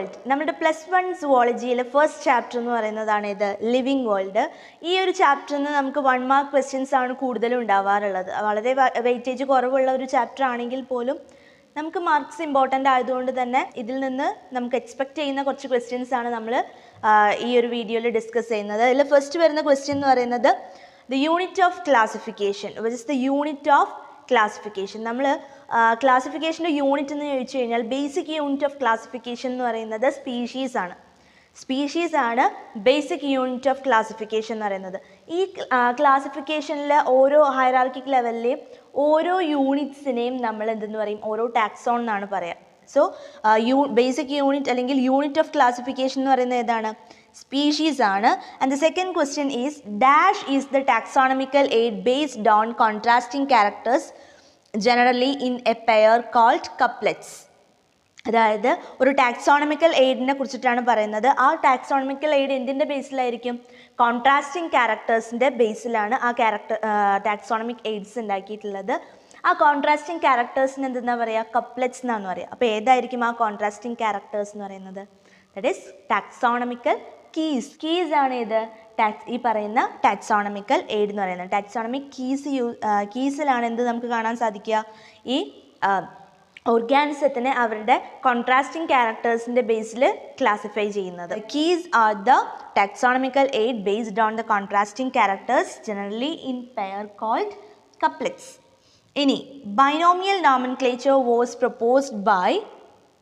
World. നമ്മുടെ +1 സുവോളജിയിലെ first chapter എന്ന് പറയുന്നതാണ് ഇത് ലിവിങ് വേൾഡ്. ഈ ഒരു ചാപ്റ്ററിൽ നിന്ന് നമുക്ക് 1 മാർക്ക് ക്വസ്റ്റ്യൻസ് ആണ് കൂടുതലും ഉണ്ടാവാറുള്ളത്. വളരെ വെയിറ്റേജ് കുറവുള്ള ഒരു ചാപ്റ്റർ ആണെങ്കിൽ പോലും നമുക്ക് മാർക്സ് ഇമ്പോർട്ടൻ്റ് ആയതുകൊണ്ട് തന്നെ ഇതിൽ നിന്ന് നമുക്ക് എക്സ്പെക്റ്റ് ചെയ്യുന്ന കുറച്ച് ക്വസ്റ്റ്യൻസ് ആണ് നമ്മൾ ഈ ഒരു വീഡിയോയിൽ ഡിസ്കസ് ചെയ്യുന്നത്. അതിൽ ഫസ്റ്റ് വരുന്ന ക്വസ്റ്റ്യൻ എന്ന് പറയുന്നത് the unit of classification. Which is the unit of classification. നമ്മൾ ക്ലാസിഫിക്കേഷൻ്റെ യൂണിറ്റ് എന്ന് ചോദിച്ചു കഴിഞ്ഞാൽ ബേസിക് യൂണിറ്റ് ഓഫ് ക്ലാസിഫിക്കേഷൻ എന്ന് പറയുന്നത് സ്പീഷീസ് ആണ്. സ്പീഷീസ് ആണ് ബേസിക് യൂണിറ്റ് ഓഫ് ക്ലാസിഫിക്കേഷൻ എന്ന് പറയുന്നത്. ഈ ക്ലാസിഫിക്കേഷനിൽ ഓരോ ഹൈറാർക്കിക് ലെവലിലെയും ഓരോ യൂണിറ്റ്സിനെയും നമ്മൾ എന്തെന്ന് പറയും, ഓരോ ടാക്സോൺ എന്നാണ് പറയുക. സോ ബേസിക് യൂണിറ്റ് അല്ലെങ്കിൽ യൂണിറ്റ് ഓഫ് ക്ലാസിഫിക്കേഷൻ എന്ന് പറയുന്നത് ഏതാണ്? സ്പീഷീസ് ആണ്. And the second question is dash is the taxonomical aid based on contrasting characters generally in a pair called couplets. അതായത് ഒരു ടാക്സോണമിക്കൽ എയ്ഡിനെ കുറിച്ചിട്ടാണ് പറയുന്നത്. ആ ടാക്സോണമിക്കൽ എയ്ഡ് എന്തിൻ്റെ ബേസിലായിരിക്കും? കോൺട്രാസ്റ്റിംഗ് ക്യാരക്ടേഴ്സിൻ്റെ ബേസിലാണ് ആ ടാക്സോണമിക് എയ്ഡ്സ് ഉണ്ടാക്കിയിട്ടുള്ളത്. ആ കോൺട്രാസ്റ്റിംഗ് ക്യാരക്ടേഴ്സിന് എന്തെന്നാ പറയുക? കപ്ലെറ്റ്സ് എന്നാണ് പറയുക. അപ്പോൾ ഏതായിരിക്കും ആ കോൺട്രാസ്റ്റിംഗ് ക്യാരക്ടേഴ്സ് എന്ന് പറയുന്നത്? That is taxonomical keys. Keys ആണ് ഇത് ഈ പറയുന്ന ടാക്സോണമിക്കൽ എയ്ഡ് എന്ന് പറയുന്നത്. ടാക്സോണമിക് കീസിലാണ് എന്ത് നമുക്ക് കാണാൻ സാധിക്കുക? ഈ ഓർഗാനിസത്തിനെ അവരുടെ കോൺട്രാസ്റ്റിംഗ് ക്യാരക്ടേഴ്സിൻ്റെ ബേസിൽ ക്ലാസിഫൈ ചെയ്യുന്നത്. Keys are the taxonomical aid based on the contrasting characters generally in pair called couplets. ഇനി binomial nomenclature was proposed by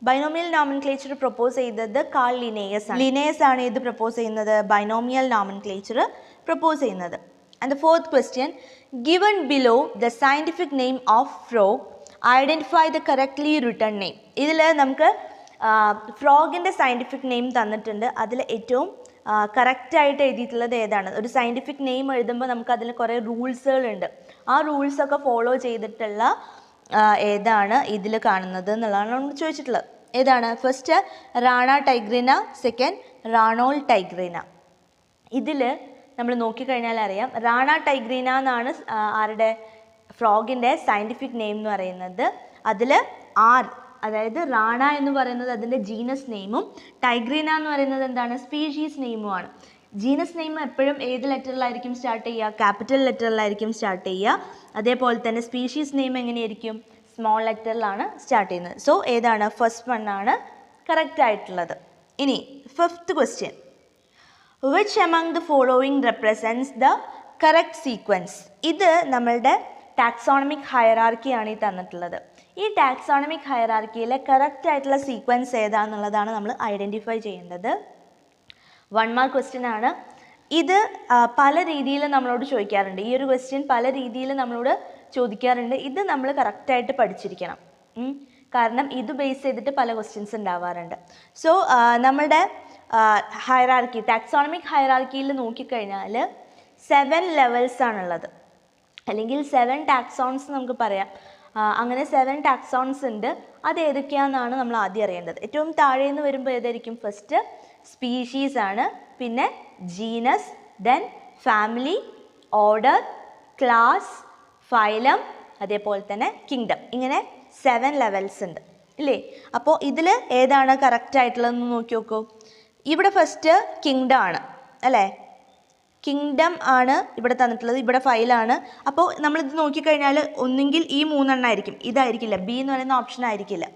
binomial nomenclature propose ചെയ്തത് കാൾ ലിനേയസ് ആണ്. ലിനേയസ് ആണ് ഇത് പ്രൊപ്പോസ് ചെയ്യുന്നത്, ബൈനോമിയൽ നോമൻക്ലേച്ചർ പ്രൊപ്പോസ് ചെയ്യുന്നത്. And the fourth question, given below the scientific name of frog identify the correctly written name. ഇതിൽ നമുക്ക് ഫ്രോഗിൻ്റെ scientific name തന്നിട്ടുണ്ട്. അതിൽ ഏറ്റവും കറക്റ്റായിട്ട് എഴുതിയിട്ടുള്ളത് ഏതാണ്? ഒരു സയൻറ്റിഫിക് നെയിം എഴുതുമ്പോൾ നമുക്ക് അതിൽ കുറേ റൂൾസുകളുണ്ട്. ആ റൂൾസൊക്കെ ഫോളോ ചെയ്തിട്ടുള്ള ഏതാണ് ഇതിൽ കാണുന്നത് എന്നുള്ളതാണ് നമ്മൾ ചോദിച്ചിട്ടുള്ളത്. ഏതാണ്? ഫസ്റ്റ് റാണ ടൈഗ്രീന, സെക്കൻഡ് റാണോൾ ടൈഗ്രീന. ഇതിൽ നമ്മൾ നോക്കിക്കഴിഞ്ഞാൽ അറിയാം, റാണ ടൈഗ്രീന എന്നാണ് ആരുടെ? ഫ്രോഗിൻ്റെ സയൻറ്റിഫിക് നെയിം എന്ന് പറയുന്നത്. അതിൽ അതായത് റാണ എന്ന് പറയുന്നത് അതിൻ്റെ ജീനസ് നെയിമും ടൈഗ്രീന എന്ന് പറയുന്നത് എന്താണ്? സ്പീഷീസ് നെയിമുമാണ്. ജീനസ് നെയിം എപ്പോഴും ഏത് ലെറ്ററിലായിരിക്കും സ്റ്റാർട്ട് ചെയ്യുക? ക്യാപിറ്റൽ ലെറ്ററിലായിരിക്കും സ്റ്റാർട്ട് ചെയ്യുക. അതേപോലെ തന്നെ സ്പീഷീസ് നെയിം എങ്ങനെയായിരിക്കും? സ്മോൾ ലെറ്ററിലാണ് സ്റ്റാർട്ട് ചെയ്യുന്നത്. സോ ഏതാണ്? ഫസ്റ്റ് വൺ ആണ് കറക്റ്റ് ആയിട്ടുള്ളത്. ഇനി fifth question, which among the following represents the correct sequence. ഇത് നമ്മളുടെ ടാക്സോണമിക് ഹയറാർക്കിയാണ് ഈ തന്നിട്ടുള്ളത്. ഈ ടാക്സോണമിക് ഹയറാർക്കിയിലെ കറക്റ്റ് ആയിട്ടുള്ള സീക്വൻസ് ഏതാണെന്നുള്ളതാണ് നമ്മൾ ഐഡൻറ്റിഫൈ ചെയ്യേണ്ടത്. 1 മാർക്ക് ക്വസ്റ്റ്യൻ ആണ് ഇത്. പല രീതിയിൽ നമ്മളോട് ചോദിക്കാറുണ്ട്. ഈ ഒരു ക്വസ്റ്റ്യൻ പല രീതിയിൽ നമ്മളോട് ചോദിക്കാറുണ്ട്. ഇത് നമ്മൾ കറക്റ്റായിട്ട് പഠിച്ചിരിക്കണം. കാരണം ഇത് ബേസ് ചെയ്തിട്ട് പല ക്വസ്റ്റ്യൻസ് ഉണ്ടാവാറുണ്ട്. സോ നമ്മളുടെ ഹയറാർക്കി, ടാക്സോണമിക് ഹയറാർക്കിയിൽ നോക്കിക്കഴിഞ്ഞാൽ 7 ലെവൽസ് ആണുള്ളത്, അല്ലെങ്കിൽ 7 ടാക്സോൺസ് നമുക്ക് പറയാം. അങ്ങനെ 7 ടാക്സോൺസ് ഉണ്ട്. അത് ഏതൊക്കെയാണെന്നാണ് നമ്മൾ ആദ്യം അറിയേണ്ടത്. ഏറ്റവും താഴെ നിന്ന് വരുമ്പോൾ ഏതായിരിക്കും? ഫസ്റ്റ് സ്പീഷീസ് ആണ്, പിന്നെ genus, then family, order, class, phylum, അതേപോലെ തന്നെ കിങ്ഡം. ഇങ്ങനെ 7 ലെവൽസ് ഉണ്ട് ഇല്ലേ? അപ്പോൾ ഇതിൽ ഏതാണ് കറക്റ്റ് ആയിട്ടുള്ളതെന്ന് നോക്കി നോക്കൂ. ഇവിടെ ഫസ്റ്റ് കിങ്ഡം ആണ് അല്ലേ? കിങ്ഡം ആണ് ഇവിടെ തന്നിട്ടുള്ളത്. ഇവിടെ ഫൈലാണ്. അപ്പോൾ നമ്മളിത് നോക്കിക്കഴിഞ്ഞാൽ ഒന്നുകിൽ ഈ 3 എണ്ണമായിരിക്കും, ഇതായിരിക്കില്ല, ബി എന്ന് പറയുന്ന ഓപ്ഷൻ ആയിരിക്കില്ല.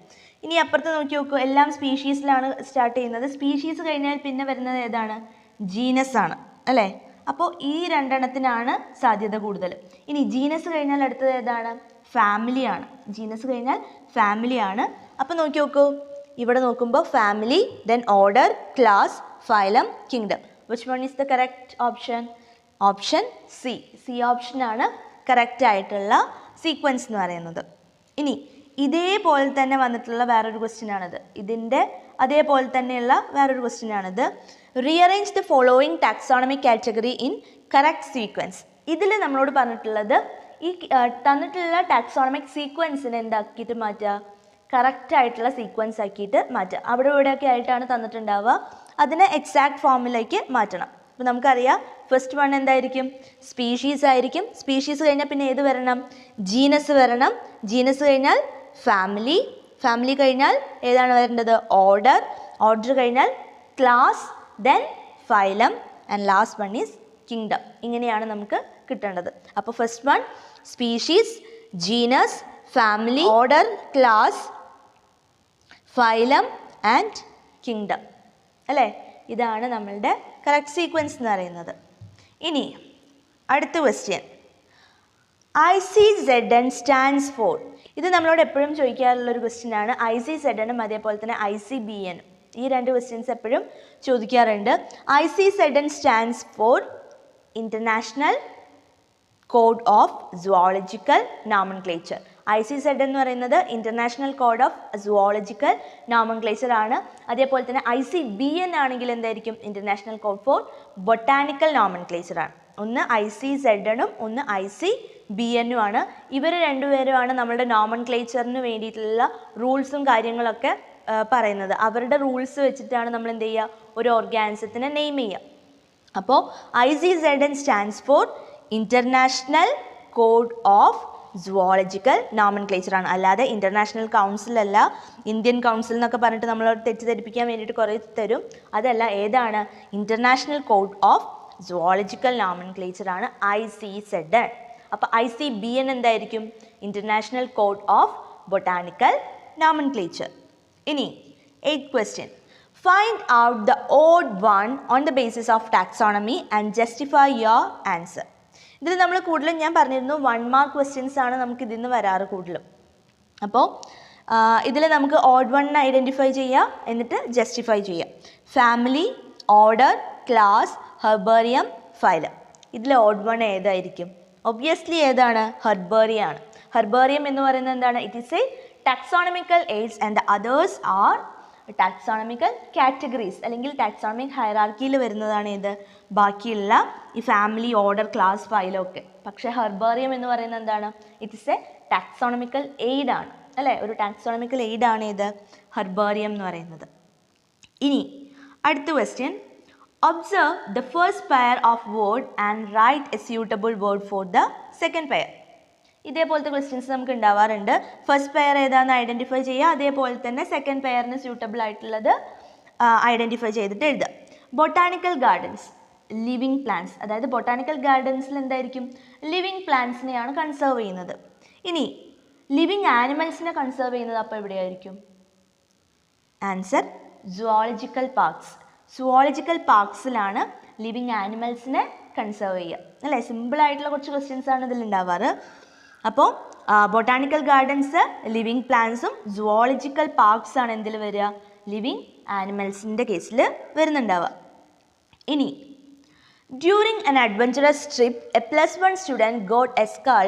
ഇനി അപ്പുറത്ത് നോക്കി നോക്കൂ, എല്ലാം സ്പീഷീസിലാണ് സ്റ്റാർട്ട് ചെയ്യുന്നത്. സ്പീഷീസ് കഴിഞ്ഞാൽ പിന്നെ വരുന്നത് ഏതാണ്? ജീനസ് ആണ് അല്ലേ? അപ്പോൾ ഈ 2 എണ്ണത്തിനാണ് സാധ്യത കൂടുതൽ. ഇനി ജീനസ് കഴിഞ്ഞാൽ അടുത്തത് ഏതാണ്? ഫാമിലിയാണ്. ജീനസ് കഴിഞ്ഞാൽ ഫാമിലിയാണ്. അപ്പോൾ നോക്കി നോക്കൂ, ഇവിടെ നോക്കുമ്പോൾ family, then order, class, phylum, kingdom. Which one is the correct option? Option C. C ഓപ്ഷനാണ് കറക്റ്റ് ആയിട്ടുള്ള സീക്വൻസ് എന്ന് പറയുന്നത്. ഇനി ഇതേപോലെ തന്നെ വന്നിട്ടുള്ള വേറൊരു ക്വസ്റ്റ്യൻ ആണിത്. ഇതിൻ്റെ അതേപോലെ തന്നെയുള്ള വേറൊരു ക്വസ്റ്റ്യൻ ആണിത്. Rearrange the following taxonomic category in correct sequence. ഇതിൽ നമ്മളോട് പറഞ്ഞിട്ടുള്ളത് ഈ തന്നിട്ടുള്ള ടാക്സോണമിക് സീക്വൻസിനെ എന്താക്കിയിട്ട് മാറ്റുക? കറക്റ്റ് ആയിട്ടുള്ള സീക്വൻസ് ആക്കിയിട്ട് മാറ്റുക. അവിടെ ഇവിടെയൊക്കെ ആയിട്ടാണ് തന്നിട്ടുണ്ടാവുക, അതിനെ എക്സാക്ട് ഫോമിലേക്ക് മാറ്റണം. അപ്പോൾ നമുക്കറിയാം ഫസ്റ്റ് വൺ എന്തായിരിക്കും? സ്പീഷീസ് ആയിരിക്കും. സ്പീഷീസ് കഴിഞ്ഞാൽ പിന്നെ ഏത് വരണം? ജീനസ് വരണം. ജീനസ് കഴിഞ്ഞാൽ ഫാമിലി. ഫാമിലി കഴിഞ്ഞാൽ ഏതാണ് വരേണ്ടത്? ഓർഡർ. ഓർഡർ കഴിഞ്ഞാൽ class, then phylum and last one is kingdom. ഇങ്ങനെയാണ് നമുക്ക് കിട്ടേണ്ടത്. അപ്പോൾ first one species, genus, family, order, class, phylum and kingdom അല്ലേ? ഇതാണ് നമ്മളുടെ കറക്റ്റ് സീക്വൻസ് എന്ന് പറയുന്നത്. ഇനി അടുത്ത ക്വസ്റ്റ്യൻ, ICZN സ്റ്റാൻഡ്സ് ഫോർ. ഇത് നമ്മളോട് എപ്പോഴും ചോദിക്കാറുള്ളൊരു ക്വസ്റ്റ്യൻ ആണ്. ICZN അതേപോലെ തന്നെ ICBN, ഈ രണ്ട് ക്വസ്റ്റ്യൻസ് എപ്പോഴും ചോദിക്കാറുണ്ട്. ICZN stands for international code of zoological nomenclature. ICZN എന്ന് പറയുന്നത് international code of zoological nomenclature ആണ്. അതേപോലെ തന്നെ ICBN ആണെങ്കിൽ എന്തായിരിക്കും? International code for botanical nomenclature ആണ്. ഒന്ന് ICZN ഉം ഒന്ന് ICBN ഉം ആണ്. ഇവർ രണ്ടുപേരുമാണ് നമ്മുടെ നോമൻക്ലേച്ചറിന് വേണ്ടിയിട്ടുള്ള റൂൾസും കാര്യങ്ങളൊക്കെ പറയുന്നത്. അവരുടെ റൂൾസ് വെച്ചിട്ടാണ് നമ്മൾ എന്ത് ചെയ്യുക? ഒരു ഓർഗാനിസത്തിനെ നെയിം ചെയ്യുക. അപ്പോൾ ICZN stands for international code of zoological nomenclature ആണ്. അല്ലാതെ ഇൻ്റർനാഷണൽ കൗൺസിൽ അല്ല, ഇന്ത്യൻ കൗൺസിൽ എന്നൊക്കെ പറഞ്ഞിട്ട് നമ്മളോട് തെറ്റിദ്ധരിപ്പിക്കാൻ വേണ്ടിയിട്ട് കുറേ തരും. അതല്ല, ഏതാണ്? International code of zoological nomenclature ആണ് ICZN. അപ്പോൾ ICBN എന്തായിരിക്കും? International code of botanical nomenclature. ഇനി 8th question, find out the odd one on the basis of taxonomy and justify your answer. ഇതിൽ നമ്മൾ കൂടുതലും ഞാൻ പറഞ്ഞിരുന്നു 1 mark questions ആണ് നമുക്ക് ഇതിൽ നിന്ന് വരാറ് കൂടുതലും. അപ്പോൾ ഇതിൽ നമുക്ക് ഓഡ് വൺ ഐഡൻറ്റിഫൈ ചെയ്യാം, എന്നിട്ട് ജസ്റ്റിഫൈ ചെയ്യാം. Family, order, class, herbarium, phylum. ഇതിൽ ഓഡ് വൺ ഏതായിരിക്കും? ഒബ്വിയസ്ലി ഏതാണ്? ഹെർബേറിയം ആണ്. ഹെർബേറിയം എന്ന് പറയുന്നത് എന്താണ്? It is a taxonomical AIDS and the others are taxonomical categories, അല്ലെങ്കിൽ ടാക്സോണമിക് ഹൈറാർക്കിയിൽ വരുന്നതാണ് ഇത് ബാക്കിയുള്ള ഈ ഫാമിലി, ഓർഡർ, ക്ലാസ്, ഫൈലം ഒക്കെ. പക്ഷേ ഹെർബേറിയം എന്ന് പറയുന്നത് എന്താണ്? It is a taxonomical aid ആണ് അല്ലേ? ഒരു ടാക്സോണമിക്കൽ എയ്ഡ് ആണ് ഇത് ഹെർബേറിയം എന്ന് പറയുന്നത്. ഇനി അടുത്ത question, observe the first pair of word and write a suitable word for the second pair. ഇതേപോലത്തെ ക്വസ്റ്റ്യൻസ് നമുക്ക് ഉണ്ടാവാറുണ്ട്. ഫസ്റ്റ് പെയർ ഏതാണെന്ന് ഐഡൻറ്റിഫൈ ചെയ്യുക, അതേപോലെ തന്നെ സെക്കൻഡ് പെയറിന് സ്യൂട്ടബിൾ ആയിട്ടുള്ളത് ഐഡൻറ്റിഫൈ ചെയ്തിട്ട് എഴുതുക. ബൊട്ടാനിക്കൽ ഗാർഡൻസ്, ലിവിങ് പ്ലാന്റ്സ്, അതായത് ബൊട്ടാനിക്കൽ ഗാർഡൻസിൽ എന്തായിരിക്കും? ലിവിങ് പ്ലാന്റ്സിനെയാണ് കൺസേർവ് ചെയ്യുന്നത്. ഇനി ലിവിങ് ആനിമൽസിനെ കൺസേർവ് ചെയ്യുന്നത് അപ്പോൾ എവിടെയായിരിക്കും? Answer zoological parks. സുവോളജിക്കൽ പാർക്സിലാണ് ലിവിങ് ആനിമൽസിനെ കൺസേർവ് ചെയ്യുക അല്ലേ? സിമ്പിളായിട്ടുള്ള കുറച്ച് ക്വസ്റ്റ്യൻസ് ആണ് ഇതിൽ ഉണ്ടാവാറ്. അപ്പോൾ ബൊട്ടാനിക്കൽ ഗാർഡൻസ്, ലിവിങ് പ്ലാന്റ്സും, സുവോളജിക്കൽ പാർക്സ് ആണ് എന്തിൽ വരിക? ലിവിങ് ആനിമൽസിൻ്റെ കേസിൽ വരുന്നുണ്ടാവുക. ഇനി during an adventurous trip a +1 student got a skull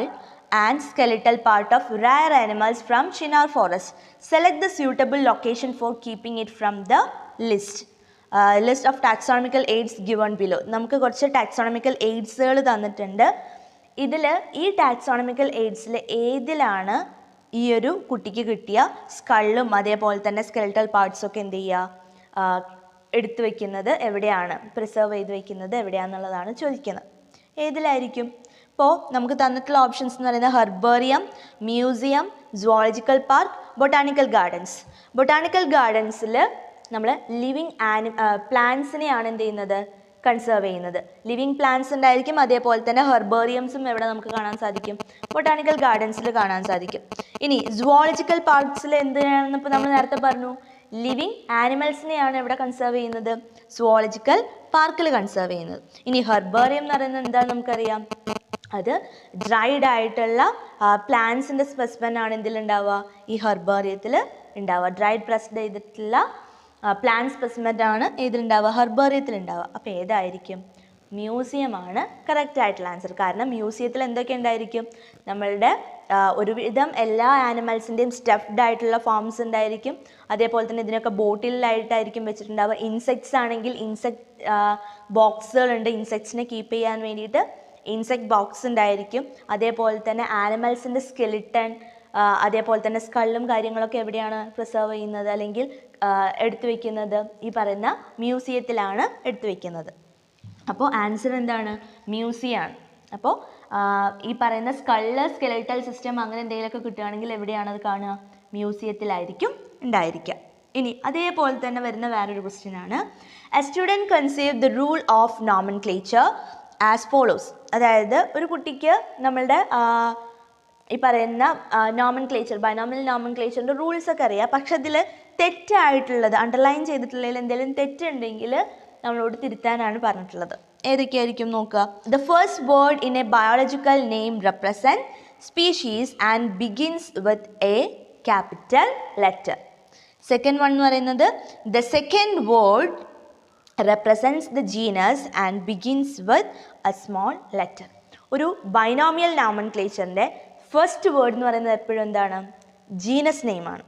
and skeletal part of rare animals from Chinar forest. Select the suitable location for keeping it from the list. List of taxonomical aids given below. നമുക്ക് കുറച്ച് taxonomical എയ്ഡ്സുകൾ തന്നിട്ടുണ്ട്. ഇതിൽ ഈ taxonomical എയ്ഡ്സിൽ ഏതിലാണ് ഈ ഒരു കുട്ടിക്ക് കിട്ടിയ സ്കള്ളും അതേപോലെ തന്നെ സ്കെൽറ്റൽ പാർട്സൊക്കെ എന്ത് ചെയ്യുക? എടുത്തു വയ്ക്കുന്നത് എവിടെയാണ്? പ്രിസർവ് ചെയ്ത് വയ്ക്കുന്നത് എവിടെയാണെന്നുള്ളതാണ് ചോദിക്കുന്നത്. ഏതിലായിരിക്കും? ഇപ്പോൾ നമുക്ക് തന്നിട്ടുള്ള ഓപ്ഷൻസ് എന്ന് പറയുന്നത് herbarium, museum, zoological park, botanical gardens. Botanical ഗാർഡൻസിൽ നമ്മൾ ലിവിങ് പ്ലാന്റ്സിനെയാണ് എന്ത് ചെയ്യുന്നത്? കൺസേർവ് ചെയ്യുന്നത്. ലിവിങ് പ്ലാന്റ്സ് ഉണ്ടായിരിക്കും, അതേപോലെ തന്നെ ഹെർബേറിയംസും എവിടെ നമുക്ക് കാണാൻ സാധിക്കും? ബൊട്ടാനിക്കൽ ഗാർഡൻസിൽ കാണാൻ സാധിക്കും. ഇനി സുവോളജിക്കൽ പാർക്സിൽ എന്തിനാണെന്ന് ഇപ്പോൾ നമ്മൾ നേരത്തെ പറഞ്ഞു, ലിവിങ് ആനിമൽസിനെയാണ് എവിടെ കൺസേർവ് ചെയ്യുന്നത്? സുവോളജിക്കൽ പാർക്കിൽ കൺസേർവ് ചെയ്യുന്നത്. ഇനി ഹെർബേറിയം എന്ന് പറയുന്നത് എന്താണെന്ന് നമുക്കറിയാം, അത് ഡ്രൈഡ് ആയിട്ടുള്ള പ്ലാന്റ്സിൻ്റെ സ്പെസിമെൻ ആണ് എന്തിലുണ്ടാവുക? ഈ ഹെർബേറിയത്തിൽ ഉണ്ടാവുക. ഡ്രൈഡ് പ്രസ്ഡ് ചെയ്തിട്ടുള്ള പ്ലാന്റ് സ്പെസിമെൻ ആണ് ഇതിലുണ്ടാവുക? ഹെർബേറിയത്തിൽ ഉണ്ടാവുക. അപ്പോൾ ഏതായിരിക്കും? മ്യൂസിയമാണ് കറക്റ്റ് ആയിട്ടുള്ള ആൻസർ. കാരണം മ്യൂസിയത്തിൽ എന്തൊക്കെ ഉണ്ടായിരിക്കും? നമ്മളുടെ ഒരുവിധം എല്ലാ ആനിമൽസിൻ്റെയും സ്റ്റഫ്ഡ് ആയിട്ടുള്ള ഫോംസ് ഉണ്ടായിരിക്കും. അതേപോലെ തന്നെ ഇതിനൊക്കെ ബോട്ടിലായിട്ടായിരിക്കും വെച്ചിട്ടുണ്ടാവുക. ഇൻസെക്ട്സ് ആണെങ്കിൽ ഇൻസെക്ട് ബോക്സുകളുണ്ട്, ഇൻസെക്ട്സിനെ കീപ്പ് ചെയ്യാൻ വേണ്ടിയിട്ട് ഇൻസെക്ട് ബോക്സ് ഉണ്ടായിരിക്കും. അതേപോലെ തന്നെ ആനിമൽസിൻ്റെ സ്കെലിട്ടൺ, അതേപോലെ തന്നെ സ്കള്ളും കാര്യങ്ങളൊക്കെ എവിടെയാണ് പ്രിസർവ് ചെയ്യുന്നത് അല്ലെങ്കിൽ എടുത്തു വയ്ക്കുന്നത്? ഈ പറയുന്ന മ്യൂസിയത്തിലാണ് എടുത്തു വയ്ക്കുന്നത്. അപ്പോൾ ആൻസർ എന്താണ്? മ്യൂസിയമാണ്. അപ്പോൾ ഈ പറയുന്ന സ്കള്ള്, സ്കെലിറ്റൽ സിസ്റ്റം അങ്ങനെ എന്തെങ്കിലുമൊക്കെ കിട്ടുകയാണെങ്കിൽ എവിടെയാണ് അത് കാണുക? മ്യൂസിയത്തിലായിരിക്കും ഉണ്ടായിരിക്കുക. ഇനി അതേപോലെ തന്നെ വരുന്ന വേറൊരു ക്വസ്റ്റ്യൻ ആണ്. A student conceive the rule of nomenclature as follows. അതായത് ഒരു കുട്ടിക്ക് നമ്മളുടെ ഈ പറയുന്ന നോമൻക്ലേച്ചർ, ബൈനോമിയൽ നോമൻക്ലേച്ചറിൻ്റെ റൂൾസ് ഒക്കെ അറിയാം. പക്ഷെ അതിൽ തെറ്റായിട്ടുള്ളത്, അണ്ടർലൈൻ ചെയ്തിട്ടുള്ളതിൽ എന്തെങ്കിലും തെറ്റുണ്ടെങ്കിൽ നമ്മളോട് തിരുത്താനാണ് പറഞ്ഞിട്ടുള്ളത്. ഏതൊക്കെയായിരിക്കും നോക്കുക. The first word in A biological name represent species and begins with a capital letter. Second one എന്ന് പറയുന്നത് the second word represents the genus and begins with a small letter. ഒരു ബൈനോമിയൽ നോമൻക്ലേച്ചറിൻ്റെ first word എന്ന് പറയുന്നത് എപ്പോഴും എന്താണ്? Genus നെയിമാണ്.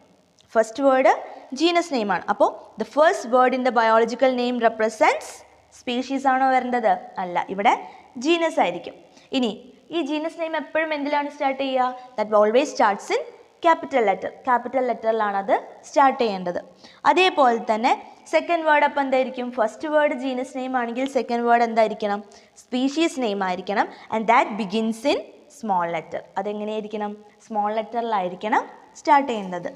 First word genus നെയിമാണ്. അപ്പോൾ the first word in the biological name represents species ആണോ വരേണ്ടത്? അല്ല, ഇവിടെ ജീനസ് ആയിരിക്കും. ഇനി ഈ ജീനസ് നെയിം എപ്പോഴും എന്തിലാണ് സ്റ്റാർട്ട് ചെയ്യുക? That always starts in capital letter. Capital ലെറ്ററിലാണ് അത് സ്റ്റാർട്ട് ചെയ്യേണ്ടത്. അതേപോലെ തന്നെ സെക്കൻഡ് വേർഡ് അപ്പം എന്തായിരിക്കും? ഫസ്റ്റ് വേർഡ് ജീനസ് നെയിം ആണെങ്കിൽ സെക്കൻഡ് വേർഡ് എന്തായിരിക്കണം? സ്പീഷീസ് നെയിം ആയിരിക്കണം. And that begins in small letter. അതെങ്ങനെയായിരിക്കണം? സ്മോൾ ലെറ്ററിലായിരിക്കണം സ്റ്റാർട്ട് ചെയ്യേണ്ടത്.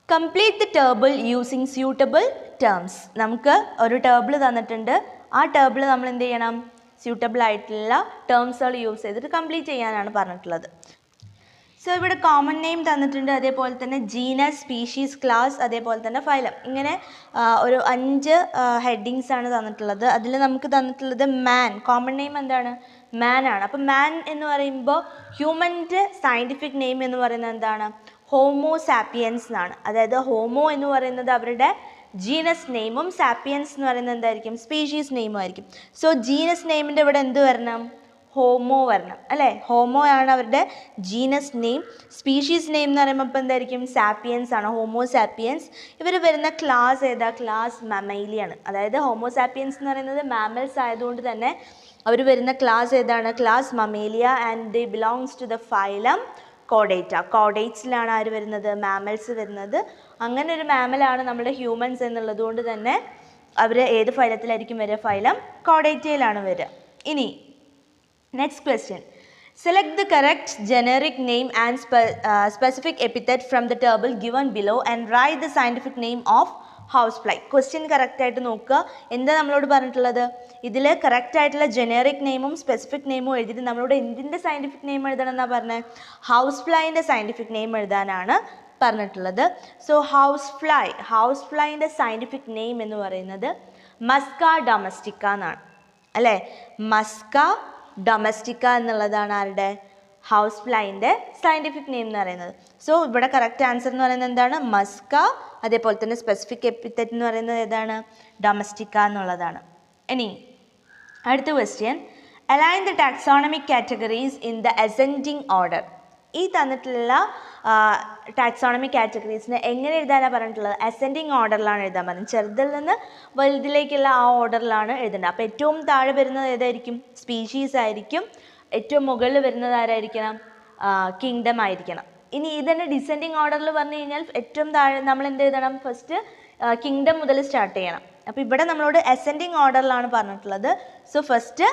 Complete the table using suitable terms. നമുക്ക് ഒരു ടേബിൾ തന്നിട്ടുണ്ട്. ആ ടേബിൾ നമ്മൾ എന്ത് ചെയ്യണം? സ്യൂട്ടബിൾ ആയിട്ടുള്ള ടേംസുകൾ യൂസ് ചെയ്തിട്ട് കംപ്ലീറ്റ് ചെയ്യാനാണ് പറഞ്ഞിട്ടുള്ളത്. സോ ഇവിടെ കോമൺ നെയിം തന്നിട്ടുണ്ട്, അതേപോലെ തന്നെ ജീനസ്, സ്പീഷീസ്, ക്ലാസ്, അതേപോലെ തന്നെ ഫൈലം. ഇങ്ങനെ ഒരു 5 ഹെഡിങ്സ് ആണ് തന്നിട്ടുള്ളത്. അതിൽ നമുക്ക് തന്നിട്ടുള്ളത് മാൻ. കോമൺ നെയിം എന്താണ്? മാൻ ആണ്. അപ്പം മാൻ എന്ന് പറയുമ്പോൾ ഹ്യൂമൻ്റെ സയൻറ്റിഫിക് നെയിം എന്ന് പറയുന്നത് എന്താണ്? ഹോമോ സാപ്പിയൻസ് എന്നാണ്. അതായത് ഹോമോ എന്ന് പറയുന്നത് അവരുടെ ജീനസ് നെയിമും സാപ്പിയൻസ് എന്ന് പറയുന്നത് എന്തായിരിക്കും? സ്പീഷീസ് നെയിമും ആയിരിക്കും. സോ ജീനസ് നെയിമിൻ്റെ ഇവിടെ എന്ത് വരണം? ഹോമോ വരണം അല്ലേ? ഹോമോ ആണ് അവരുടെ ജീനസ് നെയിം. സ്പീഷീസ് നെയിം എന്ന് പറയുമ്പോൾ ഇപ്പോൾ എന്തായിരിക്കും? സാപ്പിയൻസ് ആണ്, ഹോമോ സാപ്പിയൻസ്. ഇവർ വരുന്ന ക്ലാസ് ഏതാ? ക്ലാസ് മമൈലിയാണ്. അതായത് ഹോമോ സാപ്പിയൻസ് എന്ന് പറയുന്നത് മാമൽസ് ആയതുകൊണ്ട് തന്നെ അവർ വരുന്ന ക്ലാസ് ഏതാണ്? Class Mammalia. And they belongs to the phylum കോഡേറ്റ. കോഡേറ്റ്സിലാണ് ആര് വരുന്നത്? മാമൽസ് വരുന്നത്. അങ്ങനെ ഒരു മാമലാണ് നമ്മുടെ ഹ്യൂമൻസ് എന്നുള്ളത് കൊണ്ട് തന്നെ അവർ ഏത് ഫൈലത്തിലായിരിക്കും വരിക? ഫൈലം കോഡേറ്റയിലാണ് വരിക. ഇനി next question. Select the correct generic name and specific epithet from the table given below and write the scientific name of housefly. Question കറക്റ്റായിട്ട് നോക്കുക. എന്താ നമ്മളോട് പറഞ്ഞിട്ടുള്ളത്? ഇതിൽ കറക്റ്റായിട്ടുള്ള ജനറിക് നെയിമും സ്പെസിഫിക് നെയിമും എഴുതിയിട്ട് നമ്മളോട് എന്തിൻ്റെ സയൻറ്റിഫിക് നെയിം എഴുതണം എന്നാണ് പറഞ്ഞത്? ഹൗസ് ഫ്ലൈൻ്റെ സയൻറ്റിഫിക് നെയിം എഴുതാനാണ് പറഞ്ഞിട്ടുള്ളത്. സോ ഹൗസ് ഫ്ലൈൻ്റെ സയൻറ്റിഫിക് നെയിം എന്ന് പറയുന്നത് മസ്ക ഡൊമസ്റ്റിക്ക എന്നാണ് അല്ലേ? മസ്ക ഡൊമസ്റ്റിക്ക എന്നുള്ളതാണ് ആരുടെ? ഹൗസ് ഫ്ലൈൻ്റെ സയൻറ്റിഫിക് നെയിം എന്ന് പറയുന്നത്. സോ ഇവിടെ കറക്റ്റ് ആൻസർ എന്ന് പറയുന്നത് എന്താണ്? മസ്ക. അതേപോലെ തന്നെ സ്പെസിഫിക് എപ്പിത്തറ്റ് എന്ന് പറയുന്നത് ഏതാണ്? ഡൊമസ്റ്റിക്ക എന്നുള്ളതാണ്. ഇനി അടുത്ത question. Align the taxonomic categories in the ascending order. ഈ തന്നിട്ടുള്ള ടാക്സോണമിക് കാറ്റഗറീസിന് എങ്ങനെ എഴുതാനാണ് പറഞ്ഞിട്ടുള്ളത്? അസെൻഡിങ് ഓർഡറിലാണ് എഴുതാൻ പറഞ്ഞത്. ചെറുതിൽ നിന്ന് വലുതിലേക്കുള്ള ആ ഓർഡറിലാണ് എഴുതേണ്ടത്. അപ്പോൾ ഏറ്റവും താഴെ വരുന്നത് ഏതായിരിക്കും? സ്പീഷീസ് ആയിരിക്കും. ഏറ്റവും മുകളിൽ വരുന്നത് ആരായിരിക്കണം? കിങ്ഡം ആയിരിക്കണം. ഇനി ഇതന്നെ ഡിസെൻഡിങ് ഓർഡറിൽ പറഞ്ഞു കഴിഞ്ഞാൽ ഏറ്റവും താഴെ നമ്മൾ എന്ത് എഴുതണം? ഫസ്റ്റ് കിങ്ഡം മുതൽ സ്റ്റാർട്ട് ചെയ്യണം. അപ്പോൾ ഇവിടെ നമ്മളോട് അസെൻഡിങ് ഓർഡറിലാണ് പറഞ്ഞിട്ടുള്ളത്. സോ ഫസ്റ്റ്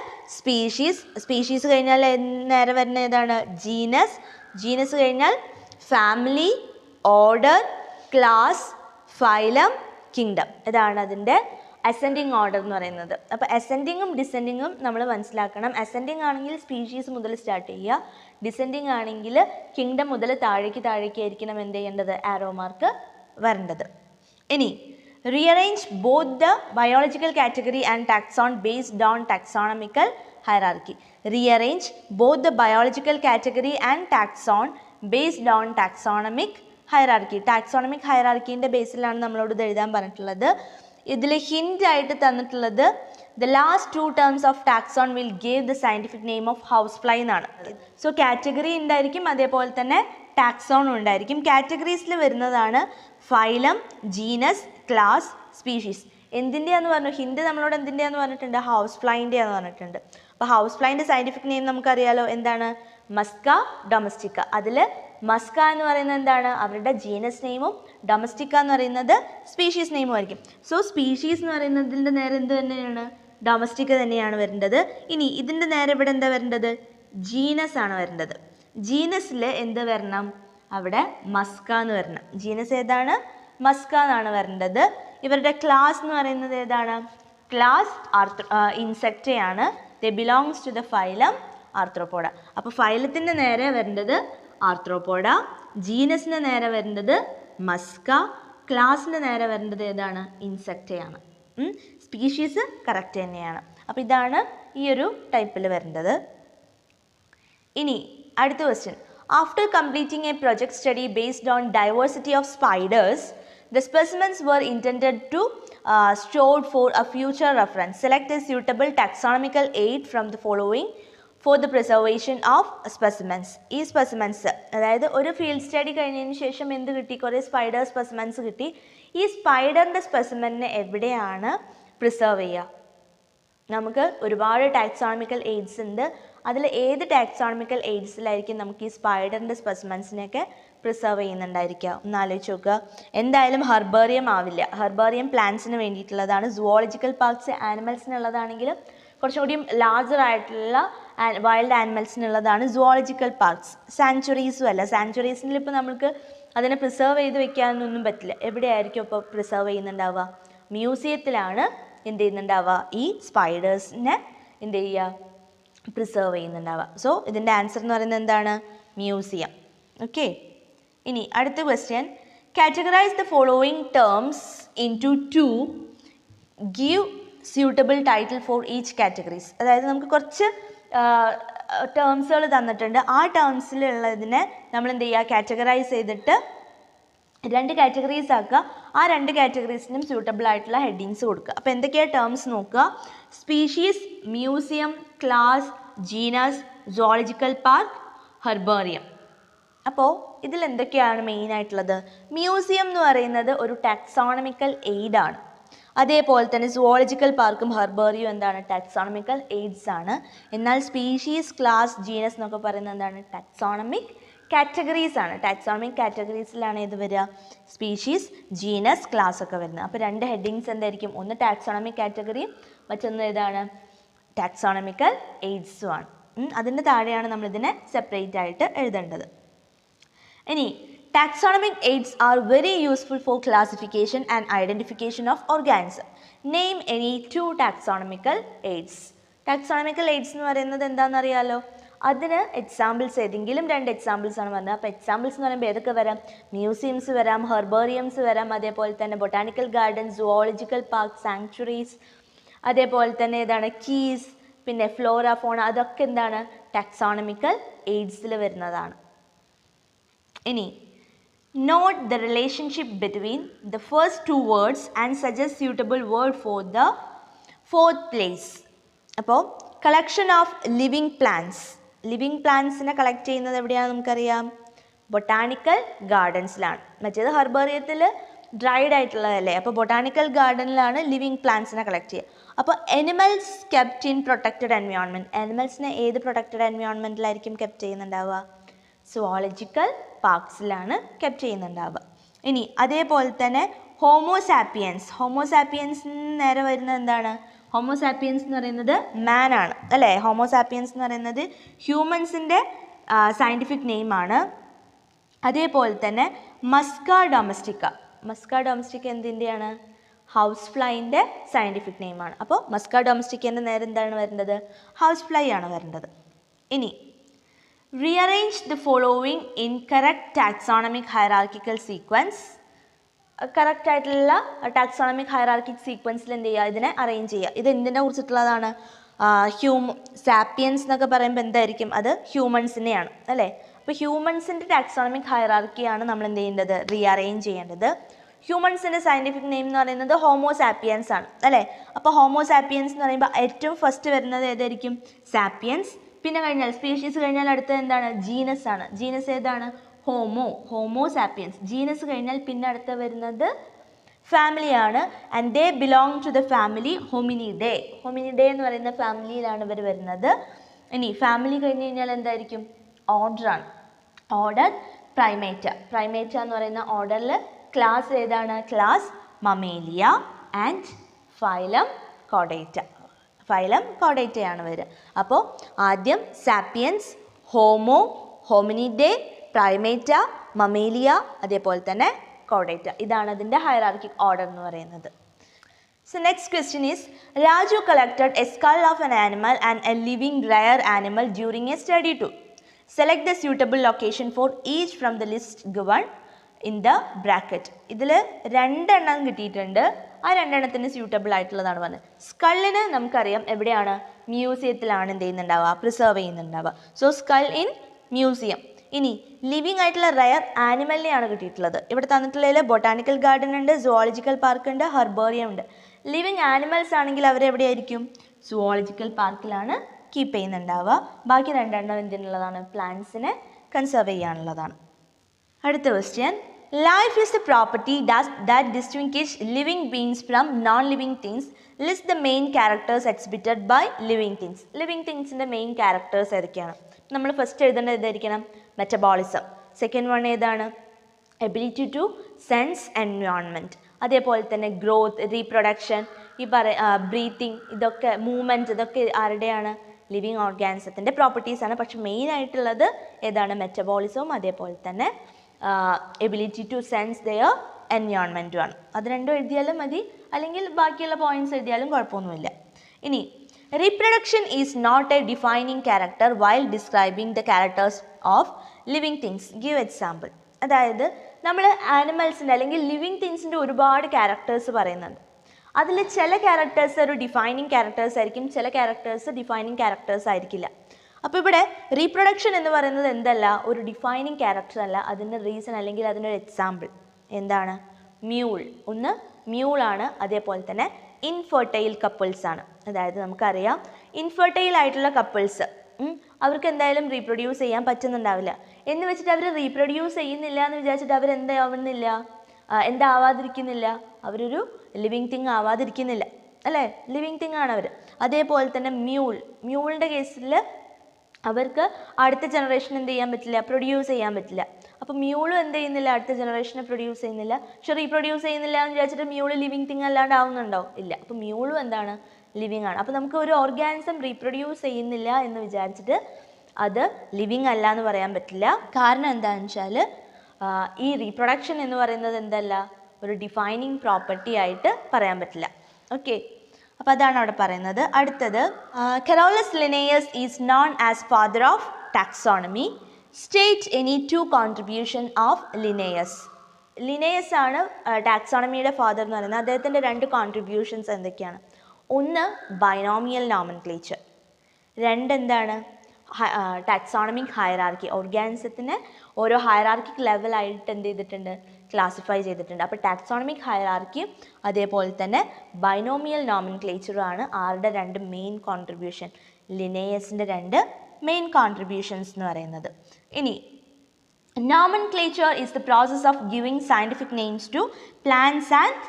സ്പീഷീസ് കഴിഞ്ഞാൽ നേരെ വരുന്ന ഏതാണ്? ജീനസ് കഴിഞ്ഞാൽ family, order, class, phylum, kingdom. ഇതാണ് അതിൻ്റെ അസെൻഡിങ് ഓർഡർ എന്ന് പറയുന്നത്. അപ്പോൾ അസെൻഡിങ്ങും ഡിസെൻഡിങ്ങും നമ്മൾ മനസ്സിലാക്കണം. അസെൻഡിങ് ആണെങ്കിൽ സ്പീഷീസ് മുതൽ സ്റ്റാർട്ട് ചെയ്യുക. ഡിസെൻഡിങ് ആണെങ്കിൽ കിങ്ഡം മുതൽ താഴേക്ക് ആയിരിക്കണം എന്ത് ചെയ്യേണ്ടത്? ആരോ മാർക്ക് വരേണ്ടത്. ഇനി rearrange both the biological category and taxon based on taxonomical hierarchy. Rearrange both the biological category and taxon based on taxonomic hierarchy. Taxonomic hierarchy ന്റെ ബേസിലാണ് നമ്മളോട് ഇത് എഴുതാൻ പറഞ്ഞിട്ടുള്ളത്. ഇതിൽ ഹിന്റ് ആയിട്ട് തന്നിട്ടുള്ളത് the last 2 terms of taxon will give the scientific name of housefly എന്നാണ്. സോ കാറ്റഗറി ഉണ്ടായിരിക്കും, അതേപോലെ തന്നെ ടാക്സോൺ ഉണ്ടായിരിക്കും. കാറ്റഗറീസിൽ വരുന്നതാണ് ഫൈലം, ജീനസ്, ക്ലാസ്, സ്പീഷീസ്. എന്തിൻ്റെയാന്ന് പറഞ്ഞു? ഹിന്റ് നമ്മളോട് എന്തിൻ്റെയാന്ന് പറഞ്ഞിട്ടുണ്ട്? ഹൗസ് ഫ്ലൈൻ്റെയാന്ന് പറഞ്ഞിട്ടുണ്ട്. അപ്പോൾ ഹൗസ് ഫ്ലൈൻ്റെ സയൻറ്റിഫിക് നെയിം നമുക്കറിയാലോ, എന്താണ്? Musca domestica. അതിൽ മസ്ക എന്ന് പറയുന്നത് എന്താണ്? അവരുടെ ജീനസ് നെയിമും ഡൊമസ്റ്റിക്ക എന്ന് പറയുന്നത് സ്പീഷീസ് നെയിമും ആയിരിക്കും. സോ സ്പീഷീസ് എന്ന് പറയുന്നതിൻ്റെ നേരെ എന്ത് തന്നെയാണ്? ഡൊമസ്റ്റിക്ക തന്നെയാണ് വരേണ്ടത്. ഇനി ഇതിൻ്റെ നേരെ ഇവിടെ എന്താ വരേണ്ടത്? ജീനസ് ആണ് വരേണ്ടത്. ജീനസിൽ എന്ത് വരണം? അവിടെ മസ്ക എന്ന് വരണം. ജീനസ് ഏതാണ്? മസ്ക എന്നാണ് വരേണ്ടത്. ഇവരുടെ ക്ലാസ് എന്ന് പറയുന്നത് ഏതാണ്? ക്ലാസ് ഇൻസെക്റ്റയാണ്. They belongs to the phylum Arthropoda. അപ്പോൾ ഫൈലത്തിൻ്റെ നേരെ വരേണ്ടത് ആർത്രോപോഡ, ജീനസിൻ്റെ നേരെ വരേണ്ടത് മസ്ക, ക്ലാസിൻ്റെ നേരെ വരേണ്ടത് ഏതാണ്? ഇൻസെക്റ്റയാണ്. സ്പീഷീസ് കറക്റ്റ് തന്നെയാണ്. അപ്പോൾ ഇതാണ് ഈ ഒരു ടൈപ്പിൽ വരേണ്ടത്. ഇനി അടുത്ത question. After completing A project study based on diversity of spiders, the specimens were intended to stored for a future reference. Select a suitable taxonomical aid from the following for the preservation of specimens. ഈ specimens, അതായത് ഒരു field study കഴിഞ്ഞതിന് ശേഷം എന്ത് കിട്ടി? കുറേ spider specimens കിട്ടി. ഈ സ്പൈഡറിൻ്റെ സ്പെസിമെൻറ്റിനെ എവിടെയാണ് പ്രിസർവ് ചെയ്യുക? നമുക്ക് ഒരുപാട് ടാക്സോണമിക്കൽ എയ്ഡ്സ് ഉണ്ട്. അതിൽ ഏത് ടാക്സോണമിക്കൽ എയ്ഡ്സിലായിരിക്കും നമുക്ക് ഈ സ്പൈഡറിൻ്റെ സ്പെസിമെൻസിനെയൊക്കെ പ്രിസർവ് ചെയ്യുന്നുണ്ടായിരിക്കുക? ഒന്ന് ആലോചിച്ച് നോക്കുക. എന്തായാലും ഹെർബേറിയം ആവില്ല. ഹെർബേറിയം പ്ലാന്റ്സിന് വേണ്ടിയിട്ടുള്ളതാണ്. സുവോളജിക്കൽ പാർക്സ് ആനിമൽസിനുള്ളതാണെങ്കിലും കുറച്ചുകൂടിയും ലാർജർ ആയിട്ടുള്ള വൈൽഡ് ആനിമൽസിനുള്ളതാണ് സുവോളജിക്കൽ പാർക്സ്. സാങ്ച്വറീസും അല്ല. സാങ്ച്വറീസിൽ ഇപ്പോൾ നമുക്ക് അതിനെ പ്രിസർവ് ചെയ്ത് വെക്കാനൊന്നും പറ്റില്ല. എവിടെയായിരിക്കും ഇപ്പോൾ പ്രിസർവ് ചെയ്യുന്നുണ്ടാവുക? മ്യൂസിയത്തിലാണ് എന്ത് ചെയ്യുന്നുണ്ടാവുക? ഈ സ്പൈഡേഴ്സിനെ എന്ത് ചെയ്യുക? പ്രിസർവ് ചെയ്യുന്നുണ്ടാവുക. സോ ഇതിൻ്റെ ആൻസർ എന്ന് പറയുന്നത് എന്താണ്? മ്യൂസിയം. ഓക്കെ. ഇനി അടുത്ത question. Categorise the following terms into 2. Give suitable title for each categories. അതായത് നമുക്ക് കുറച്ച് ടേംസുകൾ തന്നിട്ടുണ്ട്. ആ ടേംസിലുള്ളതിനെ നമ്മൾ എന്ത് ചെയ്യുക? കാറ്റഗറൈസ് ചെയ്തിട്ട് 2 കാറ്റഗറീസ് ആക്കുക. ആ 2 കാറ്റഗറീസിനും സ്യൂട്ടബിൾ ആയിട്ടുള്ള ഹെഡിങ്സ് കൊടുക്കുക. അപ്പോൾ എന്തൊക്കെയാണ് ടേംസ് നോക്കുക? Species, museum, class, genus, zoological park, herbarium. അപ്പോൾ ഇതിൽ എന്തൊക്കെയാണ് മെയിനായിട്ടുള്ളത്? മ്യൂസിയം എന്ന് പറയുന്നത് ഒരു ടാക്സോണമിക്കൽ എയ്ഡാണ്. അതേപോലെ തന്നെ സുവോളജിക്കൽ പാർക്കും ഹെർബേറിയം എന്താണ്? ടാക്സോണമിക്കൽ എയ്ഡ്സ് ആണ്. എന്നാൽ സ്പീഷീസ്, ക്ലാസ്, ജീനസ് എന്നൊക്കെ പറയുന്നത് എന്താണ്? ടാക്സോണമിക് കാറ്റഗറീസ് ആണ്. ടാക്സോണമിക് കാറ്റഗറീസിലാണ് ഇത് വരിക? സ്പീഷീസ്, ജീനസ്, ക്ലാസ് ഒക്കെ വരുന്നത്. അപ്പോൾ 2 ഹെഡിങ്സ് എന്തായിരിക്കും? ഒന്ന് ടാക്സോണമിക് കാറ്റഗറിയും മറ്റൊന്ന് ഏതാണ്? ടാക്സോണമിക്കൽ എയ്ഡ്സും ആണ്. അതിൻ്റെ താഴെയാണ് നമ്മളിതിനെ സെപ്പറേറ്റ് ആയിട്ട് എഴുതേണ്ടത്. ഇനി taxonomic aids are very useful for classification and identification of organisms. Name any 2 taxonomical aids. Taxonomical aids എന്ന് പറയുന്നത് എന്താണെന്ന് അറിയാലോ? അതിന് എക്സാമ്പിൾസ് ഏതെങ്കിലും 2 എക്സാമ്പിൾസ് ആണ് പറഞ്ഞത്. അപ്പോൾ എക്സാമ്പിൾസ് എന്ന് പറയുമ്പോൾ ഏതൊക്കെ വരാം? മ്യൂസിയംസ് വരാം, ഹെർബേറിയംസ് വരാം, അതേപോലെ തന്നെ botanical garden, zoological park, sanctuaries, അതേപോലെ തന്നെ ഏതാണ്? കീസ്, പിന്നെ ഫ്ലോറ, ഫോണ, അതൊക്കെ എന്താണ്? ടാക്സോണമിക്കൽ എയ്ഡ്സിൽ വരുന്നതാണ്. ഇനി note the relationship between the first 2 words and suggest suitable word for the 4th place. അപ്പോൾ collection of living plants. Living പ്ലാന്റ്സിനെ കളക്ട് ചെയ്യുന്നത് എവിടെയാണ് നമുക്കറിയാം? ബൊട്ടാണിക്കൽ ഗാർഡൻസിലാണ്. മറ്റേത് ഹെർബേറിയത്തിൽ ഡ്രൈഡ് ആയിട്ടുള്ളതല്ലേ. അപ്പോൾ ബൊട്ടാണിക്കൽ ഗാർഡനിലാണ് ലിവിങ് പ്ലാന്റ്സിനെ കളക്ട് ചെയ്യുക. അപ്പോൾ animals kept in protected environment. എനിമൽസിനെ ഏത് പ്രൊട്ടക്റ്റഡ് എൻവയോൺമെൻറ്റിലായിരിക്കും കെപ്റ്റ് ചെയ്യുന്നുണ്ടാവുക? സുവോളജിക്കൽ പാർക്സിലാണ് കെപ്റ്റ് ചെയ്യുന്നുണ്ടാവുക. ഇനി അതേപോലെ തന്നെ ഹോമോസാപ്പിയൻസ്. ഹോമോസാപ്പിയൻസിന് നേരെ വരുന്നത് എന്താണ്? ഹോമോസാപ്പിയൻസ് എന്ന് പറയുന്നത് മാൻ ആണ് അല്ലേ? ഹോമോസാപ്പിയൻസ് എന്ന് പറയുന്നത് ഹ്യൂമൻസിൻ്റെ സയൻറ്റിഫിക് നെയിമാണ്. അതേപോലെ തന്നെ മസ്ക ഡൊമസ്റ്റിക്ക. മസ്ക ഡൊമസ്റ്റിക്ക എന്തിൻ്റെയാണ്? ഹൗസ് ഫ്ലൈൻ്റെ സയൻറ്റിഫിക് നെയിമാണ്. അപ്പോൾ മസ്ക ഡൊമസ്റ്റിക്കേൻ്റെ നേരെ എന്താണ് വരേണ്ടത്? ഹൗസ് ഫ്ലൈ ആണ് വരേണ്ടത്. ഇനി rearrange the following in correct taxonomic hierarchical sequence. Correct ആയിട്ടുള്ള ടാക്സോണമിക് ഹൈറാർക്കിക് സീക്വൻസിൽ എന്ത് ചെയ്യുക? ഇതിനെ അറേഞ്ച് ചെയ്യുക. ഇത് എന്തിനെ കുറിച്ചിട്ടുള്ളതാണ്? സാപ്പിയൻസ് എന്നൊക്കെ പറയുമ്പോൾ എന്തായിരിക്കും? അത് ഹ്യൂമൻസിനെയാണ് അല്ലേ? അപ്പോൾ ഹ്യൂമൻസിൻ്റെ ടാക്സോണമിക് ഹൈറാർക്കിയാണ് നമ്മൾ എന്ത് ചെയ്യേണ്ടത്? റീഅറേഞ്ച് ചെയ്യേണ്ടത്. ഹ്യൂമൻസിൻ്റെ സയൻറ്റിഫിക് നെയിം എന്ന് പറയുന്നത് ഹോമോസാപ്പിയൻസ് ആണ് അല്ലേ? അപ്പോൾ ഹോമോസാപ്പിയൻസ് എന്ന് പറയുമ്പോൾ ഏറ്റവും ഫസ്റ്റ് വരുന്നത് ഏതായിരിക്കും? സാപ്പിയൻസ്. പിന്നെ കഴിഞ്ഞാൽ സ്പീഷീസ് കഴിഞ്ഞാൽ അടുത്തത് എന്താണ്? ജീനസ് ആണ്. ജീനസ് ഏതാണ്? ഹോമോസാപ്പിയൻസ്. ജീനസ് കഴിഞ്ഞാൽ പിന്നെ അടുത്ത വരുന്നത് ഫാമിലിയാണ്. And they belong to the family Hominidae. Hominidae എന്ന് പറയുന്ന ഫാമിലിയിലാണ് ഇവർ വരുന്നത്. ഇനി ഫാമിലി കഴിഞ്ഞ് കഴിഞ്ഞാൽ എന്തായിരിക്കും? ഓർഡറാണ്. ഓർഡർ പ്രൈമേറ്റ. പ്രൈമേറ്റ എന്ന് പറയുന്ന ഓർഡറിൽ ക്ലാസ് ഏതാണ്? ക്ലാസ് മമേലിയ ആൻഡ് ഫൈലം കോഡേറ്റ. ഫൈലം കോഡേറ്റയാണ് വരിക. അപ്പോൾ ആദ്യം sapiens, Homo, Hominidae, Primata, Mammalia, അതേപോലെ തന്നെ chordata. ഇതാണ് അതിൻ്റെ ഹൈറാർക്കിക് ഓർഡർ എന്ന് പറയുന്നത്. So next question is, Raju collected a skull of an animal and a living rare animal during a study tour. Select the suitable location for each from the list given in the bracket. ഇതിൽ രണ്ടെണ്ണം കിട്ടിയിട്ടുണ്ട്. ആ രണ്ടെണ്ണത്തിന് suitable ആയിട്ടുള്ളതാണ് പറഞ്ഞത്. സ്കള്ളിന് നമുക്കറിയാം എവിടെയാണ്, മ്യൂസിയത്തിലാണ് എന്ത് ചെയ്യുന്നുണ്ടാവുക, പ്രിസർവ് ചെയ്യുന്നുണ്ടാവുക. So skull in museum. ഇനി ലിവിങ് ആയിട്ടുള്ള റയർ ആനിമലിനെയാണ് കിട്ടിയിട്ടുള്ളത്. ഇവിടെ തന്നിട്ടുള്ളതിൽ ബൊട്ടാണിക്കൽ ഗാർഡൻ ഉണ്ട്, സുവോളജിക്കൽ പാർക്ക് ഉണ്ട്, ഹെർബേറിയം ഉണ്ട്. ലിവിങ് ആനിമൽസ് ആണെങ്കിൽ അവരെവിടെയായിരിക്കും, സുവോളജിക്കൽ പാർക്കിലാണ് കീപ്പ് ചെയ്യുന്നുണ്ടാവുക. ബാക്കി രണ്ടെണ്ണം എന്തിനുള്ളതാണ്, പ്ലാന്റ്സിനെ കൺസർവ് ചെയ്യാനുള്ളതാണ്. അടുത്ത question, life is the property that distinguish living beings from non living things. List the main characters exhibited by living things. Living തിങ്സിൻ്റെ മെയിൻ ക്യാരക്ടേഴ്സ് ഏതൊക്കെയാണ്? നമ്മൾ ഫസ്റ്റ് എഴുതേണ്ടത് ഏതായിരിക്കണം, മെറ്റബോളിസം. സെക്കൻഡ് വൺ ഏതാണ്, എബിലിറ്റി ടു സെൻസ് എൻവയോൺമെൻറ്റ്. അതേപോലെ തന്നെ growth, reproduction, ഈ breathing, ഇതൊക്കെ മൂവ്മെൻറ്റ്, ഇതൊക്കെ ആരുടെയാണ്, ലിവിങ് ഓർഗാനിസത്തിൻ്റെ പ്രോപ്പർട്ടീസാണ്. പക്ഷെ മെയിൻ ആയിട്ടുള്ളത് ഏതാണ്, മെറ്റബോളിസവും അതേപോലെ തന്നെ എബിലിറ്റി ടു സെൻസ് ദെയർ എൻവയോൺമെൻറ്റുമാണ്. അത് രണ്ടും എഴുതിയാലും മതി, അല്ലെങ്കിൽ ബാക്കിയുള്ള പോയിൻറ്റ്സ് എഴുതിയാലും കുഴപ്പമൊന്നുമില്ല. ഇനി reproduction is not a defining character while describing the characters of living things. Give example. അതായത് നമ്മൾ ആനിമൽസിൻ്റെ അല്ലെങ്കിൽ ലിവിങ് തിങ്സിൻ്റെ ഒരുപാട് ക്യാരക്ടേഴ്സ് പറയുന്നുണ്ട്. അതിൽ ചില ക്യാരക്ടേഴ്സ് ഒരു ഡിഫൈനിങ് ക്യാരക്ടേഴ്സ് ആയിരിക്കും, ചില ക്യാരക്ടേഴ്സ് ഡിഫൈനിങ് ക്യാരക്ടേഴ്സ് ആയിരിക്കില്ല. അപ്പോൾ ഇവിടെ റീപ്രൊഡക്ഷൻ എന്ന് പറയുന്നത് എന്തല്ല, ഒരു ഡിഫൈനിങ് ക്യാരക്ടർ അല്ല. അതിൻ്റെ റീസൺ അല്ലെങ്കിൽ അതിനൊരു എക്സാമ്പിൾ എന്താണ്, മ്യൂൾ. ഒന്ന് മ്യൂളാണ്. അതേപോലെ തന്നെ ഇൻഫെർട്ടൈൽ കപ്പിൾസ് ആണ്. അതായത് നമുക്കറിയാം ഇൻഫെർട്ടൈൽ ആയിട്ടുള്ള കപ്പിൾസ് അവർക്ക് എന്തായാലും റീപ്രൊഡ്യൂസ് ചെയ്യാൻ പറ്റുന്നുണ്ടാവില്ല. എന്ന് വെച്ചിട്ട് അവർ റീപ്രൊഡ്യൂസ് ചെയ്യുന്നില്ല എന്ന് വിചാരിച്ചിട്ട് അവരെന്താവുന്നില്ല, എന്താവാതിരിക്കുന്നില്ല, അവരൊരു ലിവിങ് തിങ് ആവാതിരിക്കുന്നില്ല അല്ലേ, ലിവിങ് തിങ് ആണ് അവർ. അതേപോലെ തന്നെ മ്യൂളിൻ്റെ കേസിൽ അവർക്ക് അടുത്ത ജനറേഷൻ എന്ത് ചെയ്യാൻ പറ്റില്ല, പ്രൊഡ്യൂസ് ചെയ്യാൻ പറ്റില്ല. അപ്പോൾ മ്യൂളും എന്ത് ചെയ്യുന്നില്ല, അടുത്ത ജനറേഷനെ പ്രൊഡ്യൂസ് ചെയ്യുന്നില്ല. പക്ഷെ റീപ്രൊഡ്യൂസ് ചെയ്യുന്നില്ല എന്ന് വിചാരിച്ചിട്ട് മ്യൂള് ലിവിങ് തിങ് അല്ലാണ്ട് ആവുന്നുണ്ടോ, ഇല്ല. അപ്പോൾ മ്യൂളും എന്താണ്, ലിവിങ് ആണ്. അപ്പോൾ നമുക്ക് ഒരു ഓർഗാനിസം റീപ്രൊഡ്യൂസ് ചെയ്യുന്നില്ല എന്ന് വിചാരിച്ചിട്ട് അത് ലിവിങ് അല്ല എന്ന് പറയാൻ പറ്റില്ല. കാരണം എന്താണെന്ന് വെച്ചാൽ ഈ റീപ്രൊഡക്ഷൻ എന്ന് പറയുന്നത് എന്തല്ല, ഒരു ഡിഫൈനിങ് പ്രോപ്പർട്ടി ആയിട്ട് പറയാൻ പറ്റില്ല. ഓക്കെ, അപ്പോൾ അതാണ് അവിടെ പറയുന്നത്. അടുത്തത്, Carolus Linnaeus is known as father of taxonomy. State any two contribution of Linnaeus. Linnaeus ആണ് ടാക്സോണമിയുടെ ഫാദർ എന്ന് പറയുന്നത്. അദ്ദേഹത്തിൻ്റെ രണ്ട് കോൺട്രിബ്യൂഷൻസ് എന്തൊക്കെയാണ്? ഒന്ന് ബൈനോമിയൽ നോമൻക്ലേച്ചർ, രണ്ടെന്താണ്, ടാക്സോണമിക് ഹൈറാർക്കി. ഓർഗാനിസത്തിന് ഓരോ ഹൈറാർക്കിക് ലെവലായിട്ട് എന്ത് ചെയ്തിട്ടുണ്ട്, ക്ലാസിഫൈ ചെയ്തിട്ടുണ്ട്. അപ്പോൾ ടാക്സോണമിക് ഹൈറാർക്കിയും അതേപോലെ തന്നെ ബൈനോമിയൽ നോമൻക്ലേച്ചറുമാണ് ആരുടെ രണ്ട് മെയിൻ കോൺട്രിബ്യൂഷൻ, ലിനേയസിൻ്റെ രണ്ട് മെയിൻ കോൺട്രിബ്യൂഷൻസ് എന്ന് പറയുന്നത്. ഇനി nomenclature is the process of giving scientific names to plants and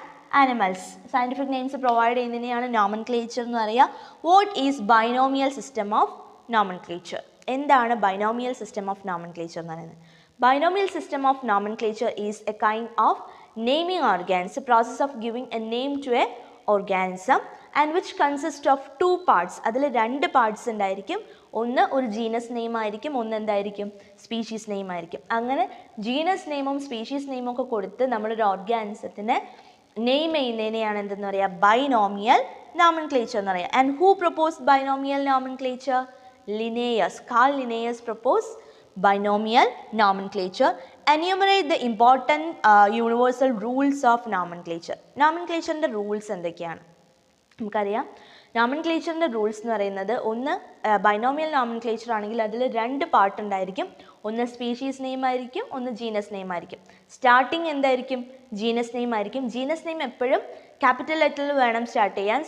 animals. Scientific names provide ചെയ്യുന്നതിനെയാണ് നോമൻക്ലേച്ചർ എന്ന് പറയുക. What is binomial system of nomenclature? എന്താണ് ബൈനോമിയൽ സിസ്റ്റം ഓഫ് നോമൻക്ലേച്ചർ എന്ന് പറയുന്നത്? Binomial system of nomenclature is a kind of naming organism, process of giving a name to a organism and which consist of two parts. അതിൽ രണ്ട് parts ഉണ്ടായിരിക്കും. ഒന്ന് ഒരു genus name ആയിരിക്കും, ഒന്ന് എന്തായിരിക്കും, സ്പീഷീസ് നെയിം ആയിരിക്കും. അങ്ങനെ ജീനസ് നെയിമും സ്പീഷീസ് നെയിമും ഒക്കെ കൊടുത്ത് നമ്മളൊരു ഓർഗാനിസത്തിനെ നെയിം ചെയ്യുന്നതിനെയാണ് എന്തെന്ന് പറയുക, ബൈനോമിയൽ നോമൻക്ലേച്ചർ എന്ന് പറയുക. And who propose binomial nomenclature? Linnaeus. Carl Linnaeus proposed binomial nomenclature. Enumerate the important universal rules of nomenclature. നോമൻക്ലേച്ചറിൻ്റെ റൂൾസ് എന്തൊക്കെയാണ് നമുക്കറിയാം. നോമൻക്ലേച്ചറിൻ്റെ റൂൾസ് എന്ന് പറയുന്നത്, ഒന്ന് ബൈനോമിയൽ നോമൻക്ലേച്ചർ ആണെങ്കിൽ അതിൽ രണ്ട് പാർട്ട് ഉണ്ടായിരിക്കും. ഒന്ന് സ്പീഷീസ് നെയിം ആയിരിക്കും, ഒന്ന് ജീനസ് നെയിം ആയിരിക്കും. സ്റ്റാർട്ടിങ് എന്തായിരിക്കും, ജീനസ് നെയിം ആയിരിക്കും. ജീനസ് നെയിം എപ്പോഴും ക്യാപിറ്റൽ ലെറ്ററിൽ വേണം സ്റ്റാർട്ട് ചെയ്യാൻ.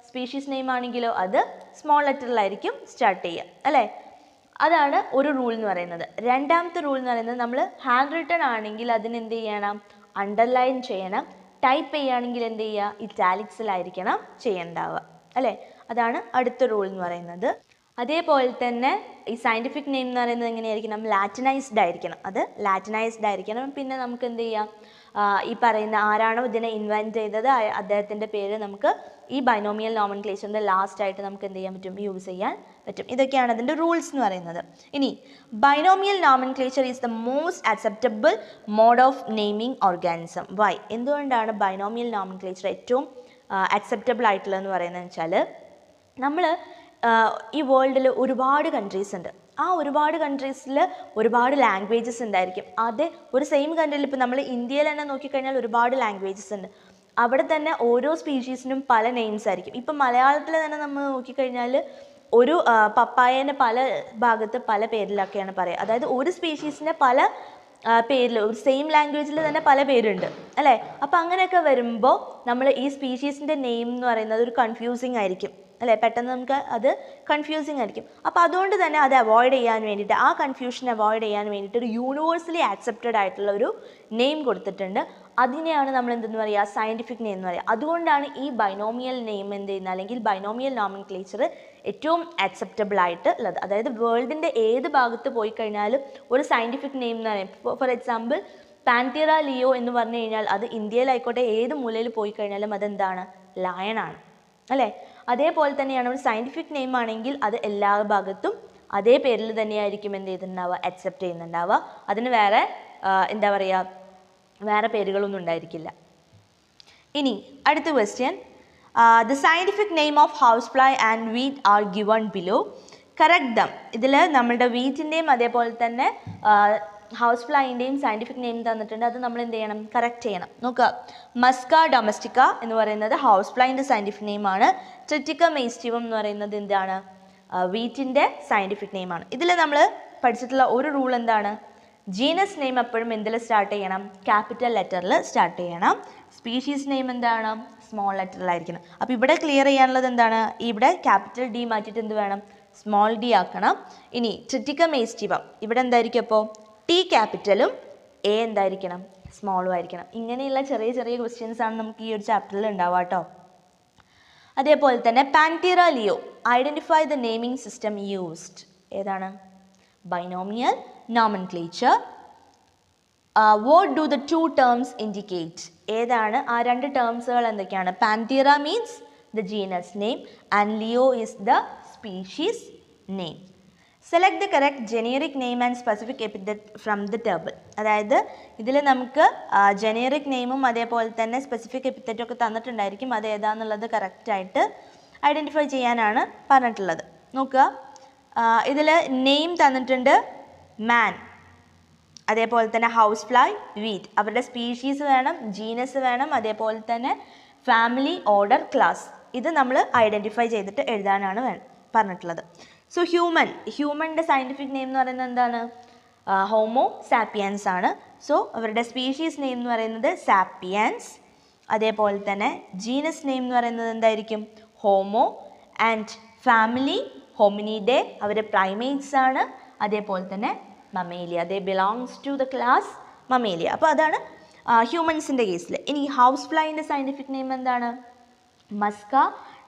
സ്പീഷീസ് നെയിം ആണെങ്കിലോ അത് സ്മോൾ ലെറ്ററിലായിരിക്കും സ്റ്റാർട്ട് ചെയ്യുക അല്ലേ. അതാണ് ഒരു റൂൾ എന്ന് പറയുന്നത്. രണ്ടാമത്തെ റൂൾ എന്ന് പറയുന്നത്, നമ്മൾ ഹാൻഡ് റിട്ടൺ ആണെങ്കിൽ അതിന് എന്ത് ചെയ്യണം, അണ്ടർലൈൻ ചെയ്യണം. ടൈപ്പ് ചെയ്യുകയാണെങ്കിൽ എന്ത് ചെയ്യുക, ഇറ്റാലിക്സിലായിരിക്കണം ചെയ്യേണ്ടാവുക അല്ലേ. അതാണ് അടുത്ത റൂൾ എന്ന് പറയുന്നത്. അതേപോലെ തന്നെ ഈ സയൻറ്റിഫിക് നെയിം എന്ന് പറയുന്നത് എങ്ങനെയായിരിക്കണം, ലാറ്റിനൈസ്ഡ് ആയിരിക്കണം. അത് ലാറ്റിനൈസ്ഡ് ആയിരിക്കണം. പിന്നെ നമുക്ക് എന്ത് ചെയ്യാം, ഈ പറയുന്ന ആരാണോ ഇതിനെ ഇൻവെൻറ്റ് ചെയ്തത് അദ്ദേഹത്തിൻ്റെ പേര് നമുക്ക് ഈ ബൈനോമിയൽ നോമൻക്ലേച്ചറിൻ്റെ ലാസ്റ്റ് ആയിട്ട് നമുക്ക് എന്ത് ചെയ്യാൻ പറ്റും, യൂസ് ചെയ്യാൻ പറ്റും. ഇതൊക്കെയാണ് അതിൻ്റെ റൂൾസ് എന്ന് പറയുന്നത്. ഇനി binomial nomenclature is the most acceptable mode of naming organism. Why? എന്തുകൊണ്ടാണ് ബൈനോമിയൽ നോമൻക്ലേച്ചർ ഏറ്റവും അക്സെപ്റ്റബിൾ ആയിട്ടുള്ളതെന്ന് പറയുന്നത് വെച്ചാൽ, നമ്മൾ ഈ വേൾഡിൽ ഒരുപാട് കൺട്രീസ് ഉണ്ട്. ആ ഒരുപാട് കൺട്രീസിൽ ഒരുപാട് ലാംഗ്വേജസ് ഉണ്ടായിരിക്കും. അത് ഒരു സെയിം കൺട്രിയിൽ ഇപ്പോൾ നമ്മൾ ഇന്ത്യയിൽ തന്നെ നോക്കിക്കഴിഞ്ഞാൽ ഒരുപാട് ലാംഗ്വേജസ് ഉണ്ട്. അവിടെ തന്നെ ഓരോ സ്പീഷീസിനും പല നെയിംസ് ആയിരിക്കും. ഇപ്പം മലയാളത്തിൽ തന്നെ നമ്മൾ നോക്കിക്കഴിഞ്ഞാൽ ഒരു പപ്പായേനെ പല ഭാഗത്ത് പല പേരിലൊക്കെയാണ് പറയുക. അതായത് ഒരു സ്പീഷീസിനെ പല പേരിൽ, ഒരു സെയിം ലാംഗ്വേജിൽ തന്നെ പല പേരുണ്ട് അല്ലേ. അപ്പോൾ അങ്ങനെയൊക്കെ വരുമ്പോൾ നമ്മൾ ഈ സ്പീഷീസിൻ്റെ നെയിം എന്ന് പറയുന്നത് ഒരു കൺഫ്യൂസിങ് ആയിരിക്കും അല്ലേ. പെട്ടെന്ന് നമുക്ക് അത് കൺഫ്യൂസിങ് ആയിരിക്കും. അപ്പോൾ അതുകൊണ്ട് തന്നെ അത് അവോയ്ഡ് ചെയ്യാൻ വേണ്ടിയിട്ട്, ആ കൺഫ്യൂഷൻ അവോയ്ഡ് ചെയ്യാൻ വേണ്ടിയിട്ട് ഒരു യൂണിവേഴ്സലി ആക്സെപ്റ്റഡ് ആയിട്ടുള്ള ഒരു നെയിം കൊടുത്തിട്ടുണ്ട്. അതിനെയാണ് നമ്മൾ എന്തെന്ന് പറയുക, സയൻറ്റിഫിക് നെയിം എന്ന് പറയുക. അതുകൊണ്ടാണ് ഈ ബൈനോമിയൽ നെയിം എന്ത് ചെയ്യുന്നത്, അല്ലെങ്കിൽ ബൈനോമിയൽ നോമൻക്ലേച്ചർ ഏറ്റവും അക്സെപ്റ്റബിൾ ആയിട്ട് ഉള്ളത്. അതായത് വേൾഡിൻ്റെ ഏത് ഭാഗത്ത് പോയി കഴിഞ്ഞാലും ഒരു സയൻറ്റിഫിക് നെയിം എന്ന് പറയും. ഫോർ എക്സാമ്പിൾ പാൻതീറ ലിയോ എന്ന് പറഞ്ഞു കഴിഞ്ഞാൽ അത് ഇന്ത്യയിലായിക്കോട്ടെ ഏത് മൂലയിൽ പോയി കഴിഞ്ഞാലും അതെന്താണ്, ലയണാണ് അല്ലേ. അതേപോലെ തന്നെയാണ് ഒരു സയൻറ്റിഫിക് നെയിം ആണെങ്കിൽ അത് എല്ലാ ഭാഗത്തും അതേ പേരിൽ തന്നെയായിരിക്കും എന്ത് ചെയ്തിട്ടുണ്ടാവുക, അക്സെപ്റ്റ് ചെയ്യുന്നുണ്ടാവുക. അതിന് വേറെ എന്താ പറയുക, വേറെ പേരുകളൊന്നും ഉണ്ടായിരിക്കില്ല. ഇനി അടുത്ത question, the scientific name of house fly and wheat are given below, correct dum. ഇതിൽ നമ്മുടെ വീറ്റിൻ്റെയും അതേപോലെ തന്നെ ഹൗസ് ഫ്ലൈൻ്റെയും സയൻറ്റിഫിക് നെയിം തന്നിട്ടുണ്ട്. അത് നമ്മൾ എന്ത് ചെയ്യണം, കറക്റ്റ് ചെയ്യണം. നോക്കുക, മസ്ക ഡൊമസ്റ്റിക്ക എന്ന് പറയുന്നത് ഹൗസ് ഫ്ലൈൻ്റെ സയൻറ്റിഫിക് നെയിമാണ്. ട്രിറ്റിക്കം എയ്സ്റ്റിവം എന്ന് പറയുന്നത് എന്താണ്, വീറ്റിൻ്റെ സയൻറ്റിഫിക് നെയിമാണ്. ഇതിൽ നമ്മൾ പഠിച്ചിട്ടുള്ള ഒരു റൂൾ എന്താണ്, ജീനസ് നെയിം എപ്പോഴും എന്തിൽ സ്റ്റാർട്ട് ചെയ്യണം, ക്യാപിറ്റൽ ലെറ്ററിൽ സ്റ്റാർട്ട് ചെയ്യണം. സ്പീഷീസ് നെയിം എന്താണ്, സ്മോൾ ലെറ്ററിലായിരിക്കണം. അപ്പോൾ ഇവിടെ ക്ലിയർ ചെയ്യാനുള്ളത് എന്താണ്, ഇവിടെ ക്യാപിറ്റൽ ഡി മാറ്റിയിട്ട് എന്ത് വേണം, സ്മോൾ ഡി ആക്കണം. ഇനി ട്രിറ്റിക്കം എയ്സ്റ്റിവം ഇവിടെ എന്തായിരിക്കും, അപ്പോൾ ടി ക്യാപിറ്റലും എ എന്തായിരിക്കണം, സ്മോളും ആയിരിക്കണം. ഇങ്ങനെയുള്ള ചെറിയ ചെറിയ ക്വസ്റ്റ്യൻസ് ആണ് നമുക്ക് ഈ ഒരു ചാപ്റ്ററിൽ ഉണ്ടാവുക കേട്ടോ. അതേപോലെ തന്നെ Panthera leo, identify the naming system used. ഏതാണ്, binomial nomenclature. What do the two terms indicate? ഏതാണ് ആ രണ്ട് ടേംസുകൾ എന്തൊക്കെയാണ്? Panthera means the genus name and leo is the species name. Select the correct generic name and specific epithet from the table. അതായത് ഇതിൽ നമുക്ക് generic നെയിമും അതേപോലെ തന്നെ സ്പെസിഫിക് എപ്പിത്തറ്റും ഒക്കെ തന്നിട്ടുണ്ടായിരിക്കും. അത് ഏതാണെന്നുള്ളത് കറക്റ്റായിട്ട് ഐഡൻറ്റിഫൈ ചെയ്യാനാണ് പറഞ്ഞിട്ടുള്ളത്. നോക്കുക, ഇതിൽ നെയിം തന്നിട്ടുണ്ട് മാൻ, അതേപോലെ തന്നെ ഹൗസ് ഫ്ലൈ, വീറ്റ്. അവരുടെ സ്പീഷീസ് വേണം, ജീനസ് വേണം, അതേപോലെ തന്നെ ഫാമിലി, ഓർഡർ, ക്ലാസ്. ഇത് നമ്മൾ ഐഡൻറ്റിഫൈ ചെയ്തിട്ട് എഴുതാനാണ് പറഞ്ഞിട്ടുള്ളത്. സോ ഹ്യൂമൻ്റെ സയൻറ്റിഫിക് നെയിം എന്ന് പറയുന്നത് എന്താണ്, ഹോമോ സാപ്പിയൻസ് ആണ്. സോ അവരുടെ സ്പീഷീസ് നെയിം എന്ന് പറയുന്നത് സാപ്പിയൻസ്. അതേപോലെ തന്നെ ജീനസ് നെയിം എന്ന് പറയുന്നത് എന്തായിരിക്കും, ഹോമോ. ആൻഡ് ഫാമിലി ഹോമിനിഡേ, അവർ പ്രൈമേറ്റ്സ് ആണ്. അതേപോലെ തന്നെ Mammalia, they belongs to the class Mammalia. അപ്പോൾ അതാണ് ഹ്യൂമൻസിൻ്റെ കേസിൽ. ഇനി ഹൗസ് ഫ്ലൈൻ്റെ സയൻറ്റിഫിക് നെയിം എന്താണ്, മസ്ക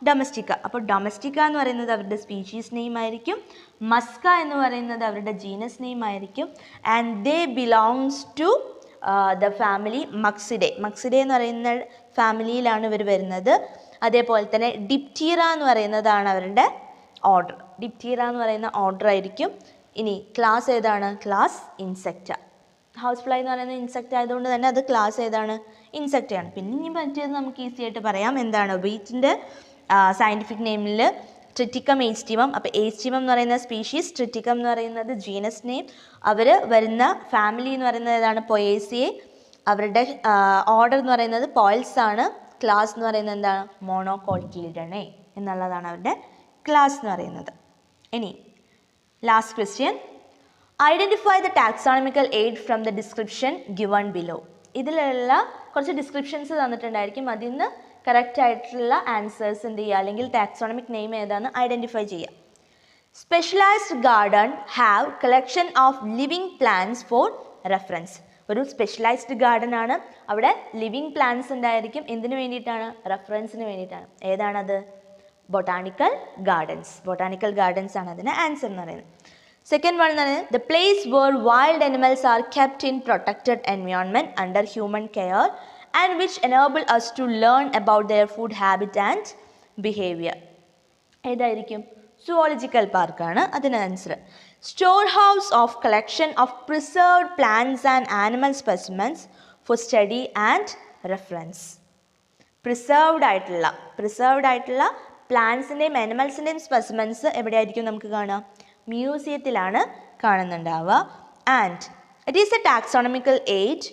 ഡൊമസ്റ്റിക്ക. അപ്പോൾ ഡൊമസ്റ്റിക്ക എന്ന് പറയുന്നത് അവരുടെ സ്പീഷീസ് നെയിം ആയിരിക്കും, മസ്ക എന്ന് പറയുന്നത് അവരുടെ ജീനസ് നെയിം ആയിരിക്കും. And they belongs to the family Muscidae. Muscidae എന്ന് പറയുന്ന ഫാമിലിയിലാണ് ഇവർ വരുന്നത്. അതേപോലെ തന്നെ ഡിപ്റ്റീറ എന്ന് പറയുന്നതാണ് അവരുടെ ഓർഡർ. ഡിപ്റ്റീറ എന്ന് പറയുന്ന ഓർഡർ ആയിരിക്കും. ഇനി ക്ലാസ് ഏതാണ്, ക്ലാസ് ഇൻസെക്റ്റ. ഹൗസ് ഫ്ലൈ എന്ന് പറയുന്നത് ഇൻസെക്റ്റ് ആയതുകൊണ്ട് തന്നെ അത് ക്ലാസ് ഏതാണ്, ഇൻസെക്റ്റാണ്. പിന്നെ ഇനി പറ്റിയത് നമുക്ക് ഈസി ആയിട്ട് പറയാം. എന്താണ് വീറ്റിൻ്റെ സയൻറ്റിഫിക് നെയിമിൽ ട്രിറ്റിക്കം എയ്സ്റ്റിവം. അപ്പോൾ എയ്സ്റ്റിവം എന്ന് പറയുന്ന സ്പീഷീസ്, ട്രിറ്റിക്കം എന്ന് പറയുന്നത് ജീനസ് നെയിം. അവർ വരുന്ന ഫാമിലി എന്ന് പറയുന്നത് ഏതാണ്, പൊയേസിയെ. അവരുടെ ഓർഡർ എന്ന് പറയുന്നത് പോയിൽസ് ആണ്. ക്ലാസ് എന്ന് പറയുന്നത് എന്താണ്, മോണോകോട്ടിലിഡണേ എന്നുള്ളതാണ് അവരുടെ ക്ലാസ് എന്ന് പറയുന്നത്. ഇനി last question, identify the taxonomical aid from the description given below. ഇതിലുള്ള കുറച്ച് ഡിസ്ക്രിപ്ഷൻസ് തന്നിട്ടുണ്ടായിരിക്കും. അതിൽ നിന്ന് കറക്റ്റ് ആയിട്ടുള്ള ആൻസേഴ്സ് എന്ത് ചെയ്യുക, അല്ലെങ്കിൽ ടാക്സോണമിക് നെയിം ഏതാണെന്ന് ഐഡൻറ്റിഫൈ ചെയ്യുക. Specialised garden have collection of living plants four reference. ഒരു സ്പെഷ്യലൈസ്ഡ് ഗാർഡൻ ആണ്, അവിടെ ലിവിങ് പ്ലാന്റ്സ് ഉണ്ടായിരിക്കും. എന്തിനു വേണ്ടിയിട്ടാണ്, റെഫറൻസിന് വേണ്ടിയിട്ടാണ്. ഏതാണത്, ബൊട്ടാണിക്കൽ ഗാർഡൻസ്. ബൊട്ടാണിക്കൽ ഗാർഡൻസ് ആണ് അതിന് ആൻസർ എന്ന് പറയുന്നത്. സെക്കൻഡ് വൺ എന്ന് പറയുന്നത്, the place where wild animals are kept in protected environment under human care and which enable us to learn about their food habit and behaviour. ഏതായിരിക്കും? Zoological പാർക്കാണ് അതിന് answer. Store house of collection of preserved plants and animal specimens for study and reference. Preserved ആയിട്ടുള്ള പ്ലാന്റ്സിൻ്റെയും ആനിമൽസിൻ്റെയും specimens എവിടെയായിരിക്കും നമുക്ക് കാണാം? മ്യൂസിയത്തിലാണ് കാണുന്നുണ്ടാവുക. And it is a taxonomical aid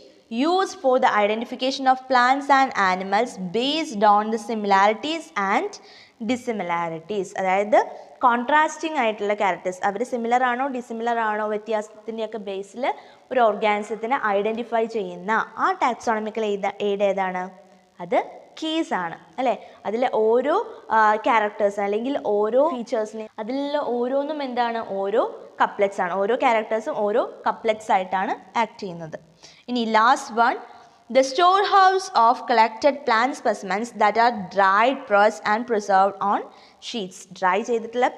used for the identification of plants and animals based on the similarities and dissimilarities. അതായത് contrasting ആയിട്ടുള്ള ക്യാരക്ടേഴ്സ്, അവർ സിമിലർ ആണോ ഡിസിമിലർ ആണോ വ്യത്യാസത്തിൻ്റെയൊക്കെ ബേസിൽ ഒരു ഓർഗാനിസത്തിനെ ഐഡൻറ്റിഫൈ ചെയ്യുന്ന ആ ടാക്സോണമിക്കൽ എയ്ഡ് ഏതാണ്? അത് കീസ് ആണ് അല്ലേ. അതിലെ ഓരോ ക്യാരക്ടേഴ്സ് അല്ലെങ്കിൽ ഓരോ ഫീച്ചേഴ്സിനെ അതിലുള്ള ഓരോന്നും എന്താണ്? ഓരോ കപ്ലെറ്റ്സ് ആണ്. ഓരോ ക്യാരക്ടേഴ്സും ഓരോ കപ്ലെറ്റ്സ് ആയിട്ടാണ് ആക്ട് ചെയ്യുന്നത്. ഇനി last one, the store house of collected plant specimens that are dried, pressed and preserved on sheets. Dry ചെയ്തിട്ടുള്ള,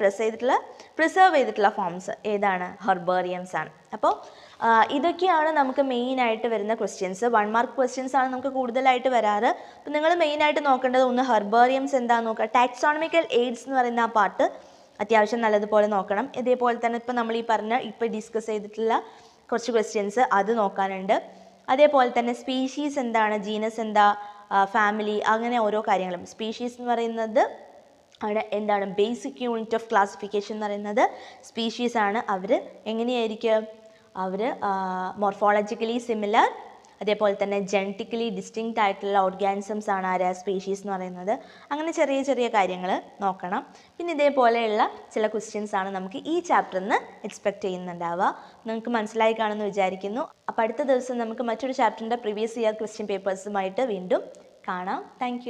പ്രിസർവ് ചെയ്തിട്ടുള്ള ഫോംസ് ഏതാണ്? ഹെർബേറിയംസ് ആണ്. അപ്പോൾ ഇതൊക്കെയാണ് നമുക്ക് മെയിനായിട്ട് വരുന്ന ക്വസ്റ്റ്യൻസ്. 1 മാർക്ക് ക്വസ്റ്റ്യൻസ് ആണ് നമുക്ക് കൂടുതലായിട്ട് വരാറ്. അപ്പോൾ നിങ്ങൾ മെയിനായിട്ട് നോക്കേണ്ടത് ഒന്ന് ഹെർബേറിയംസ് എന്താണെന്ന് നോക്കുക. ടാക്സോണമിക്കൽ എയ്ഡ്സ് എന്ന് പറയുന്ന ആ പാർട്ട് അത്യാവശ്യം നല്ലതുപോലെ നോക്കണം. ഇതേപോലെ തന്നെ ഇപ്പോൾ നമ്മൾ ഇപ്പോൾ ഡിസ്കസ് ചെയ്തിട്ടുള്ള കുറച്ച് ക്വസ്റ്റ്യൻസ് അത് നോക്കാനുണ്ട്. അതേപോലെ തന്നെ സ്പീഷീസ് എന്താണ്, ജീനസ് എന്താ, ഫാമിലി, അങ്ങനെ ഓരോ കാര്യങ്ങളും. സ്പീഷീസ് എന്ന് പറയുന്നത് അവിടെ എന്താണ്? ബേസിക് യൂണിറ്റ് ഓഫ് ക്ലാസിഫിക്കേഷൻ എന്ന് പറയുന്നത് സ്പീഷീസ് ആണ്. അവർ എങ്ങനെയായിരിക്കും? അവർ മോർഫോളജിക്കലി സിമിലർ, അതേപോലെ തന്നെ ജനറ്റിക്കലി ഡിസ്റ്റിങ്ക്റ്റ് ആയിട്ടുള്ള ഓർഗാനിസംസ് ആണ് ആരാ? സ്പീഷീസ് എന്ന് പറയുന്നത്. അങ്ങനെ ചെറിയ ചെറിയ കാര്യങ്ങൾ നോക്കണം. പിന്നെ ഇതേപോലെയുള്ള ചില ക്വസ്റ്റ്യൻസ് ആണ് നമുക്ക് ഈ ചാപ്റ്ററിൽ നിന്ന് എക്സ്പെക്റ്റ് ചെയ്യുന്നുണ്ടാവുക. നിങ്ങൾക്ക് മനസ്സിലായി കാണുമെന്ന് വിചാരിക്കുന്നു. അപ്പോൾ അടുത്ത ദിവസം നമുക്ക് മറ്റൊരു ചാപ്റ്ററിൻ്റെ പ്രീവിയസ് ഇയർ ക്വസ്റ്റ്യൻ പേപ്പേഴ്സുമായിട്ട് വീണ്ടും കാണാം. താങ്ക്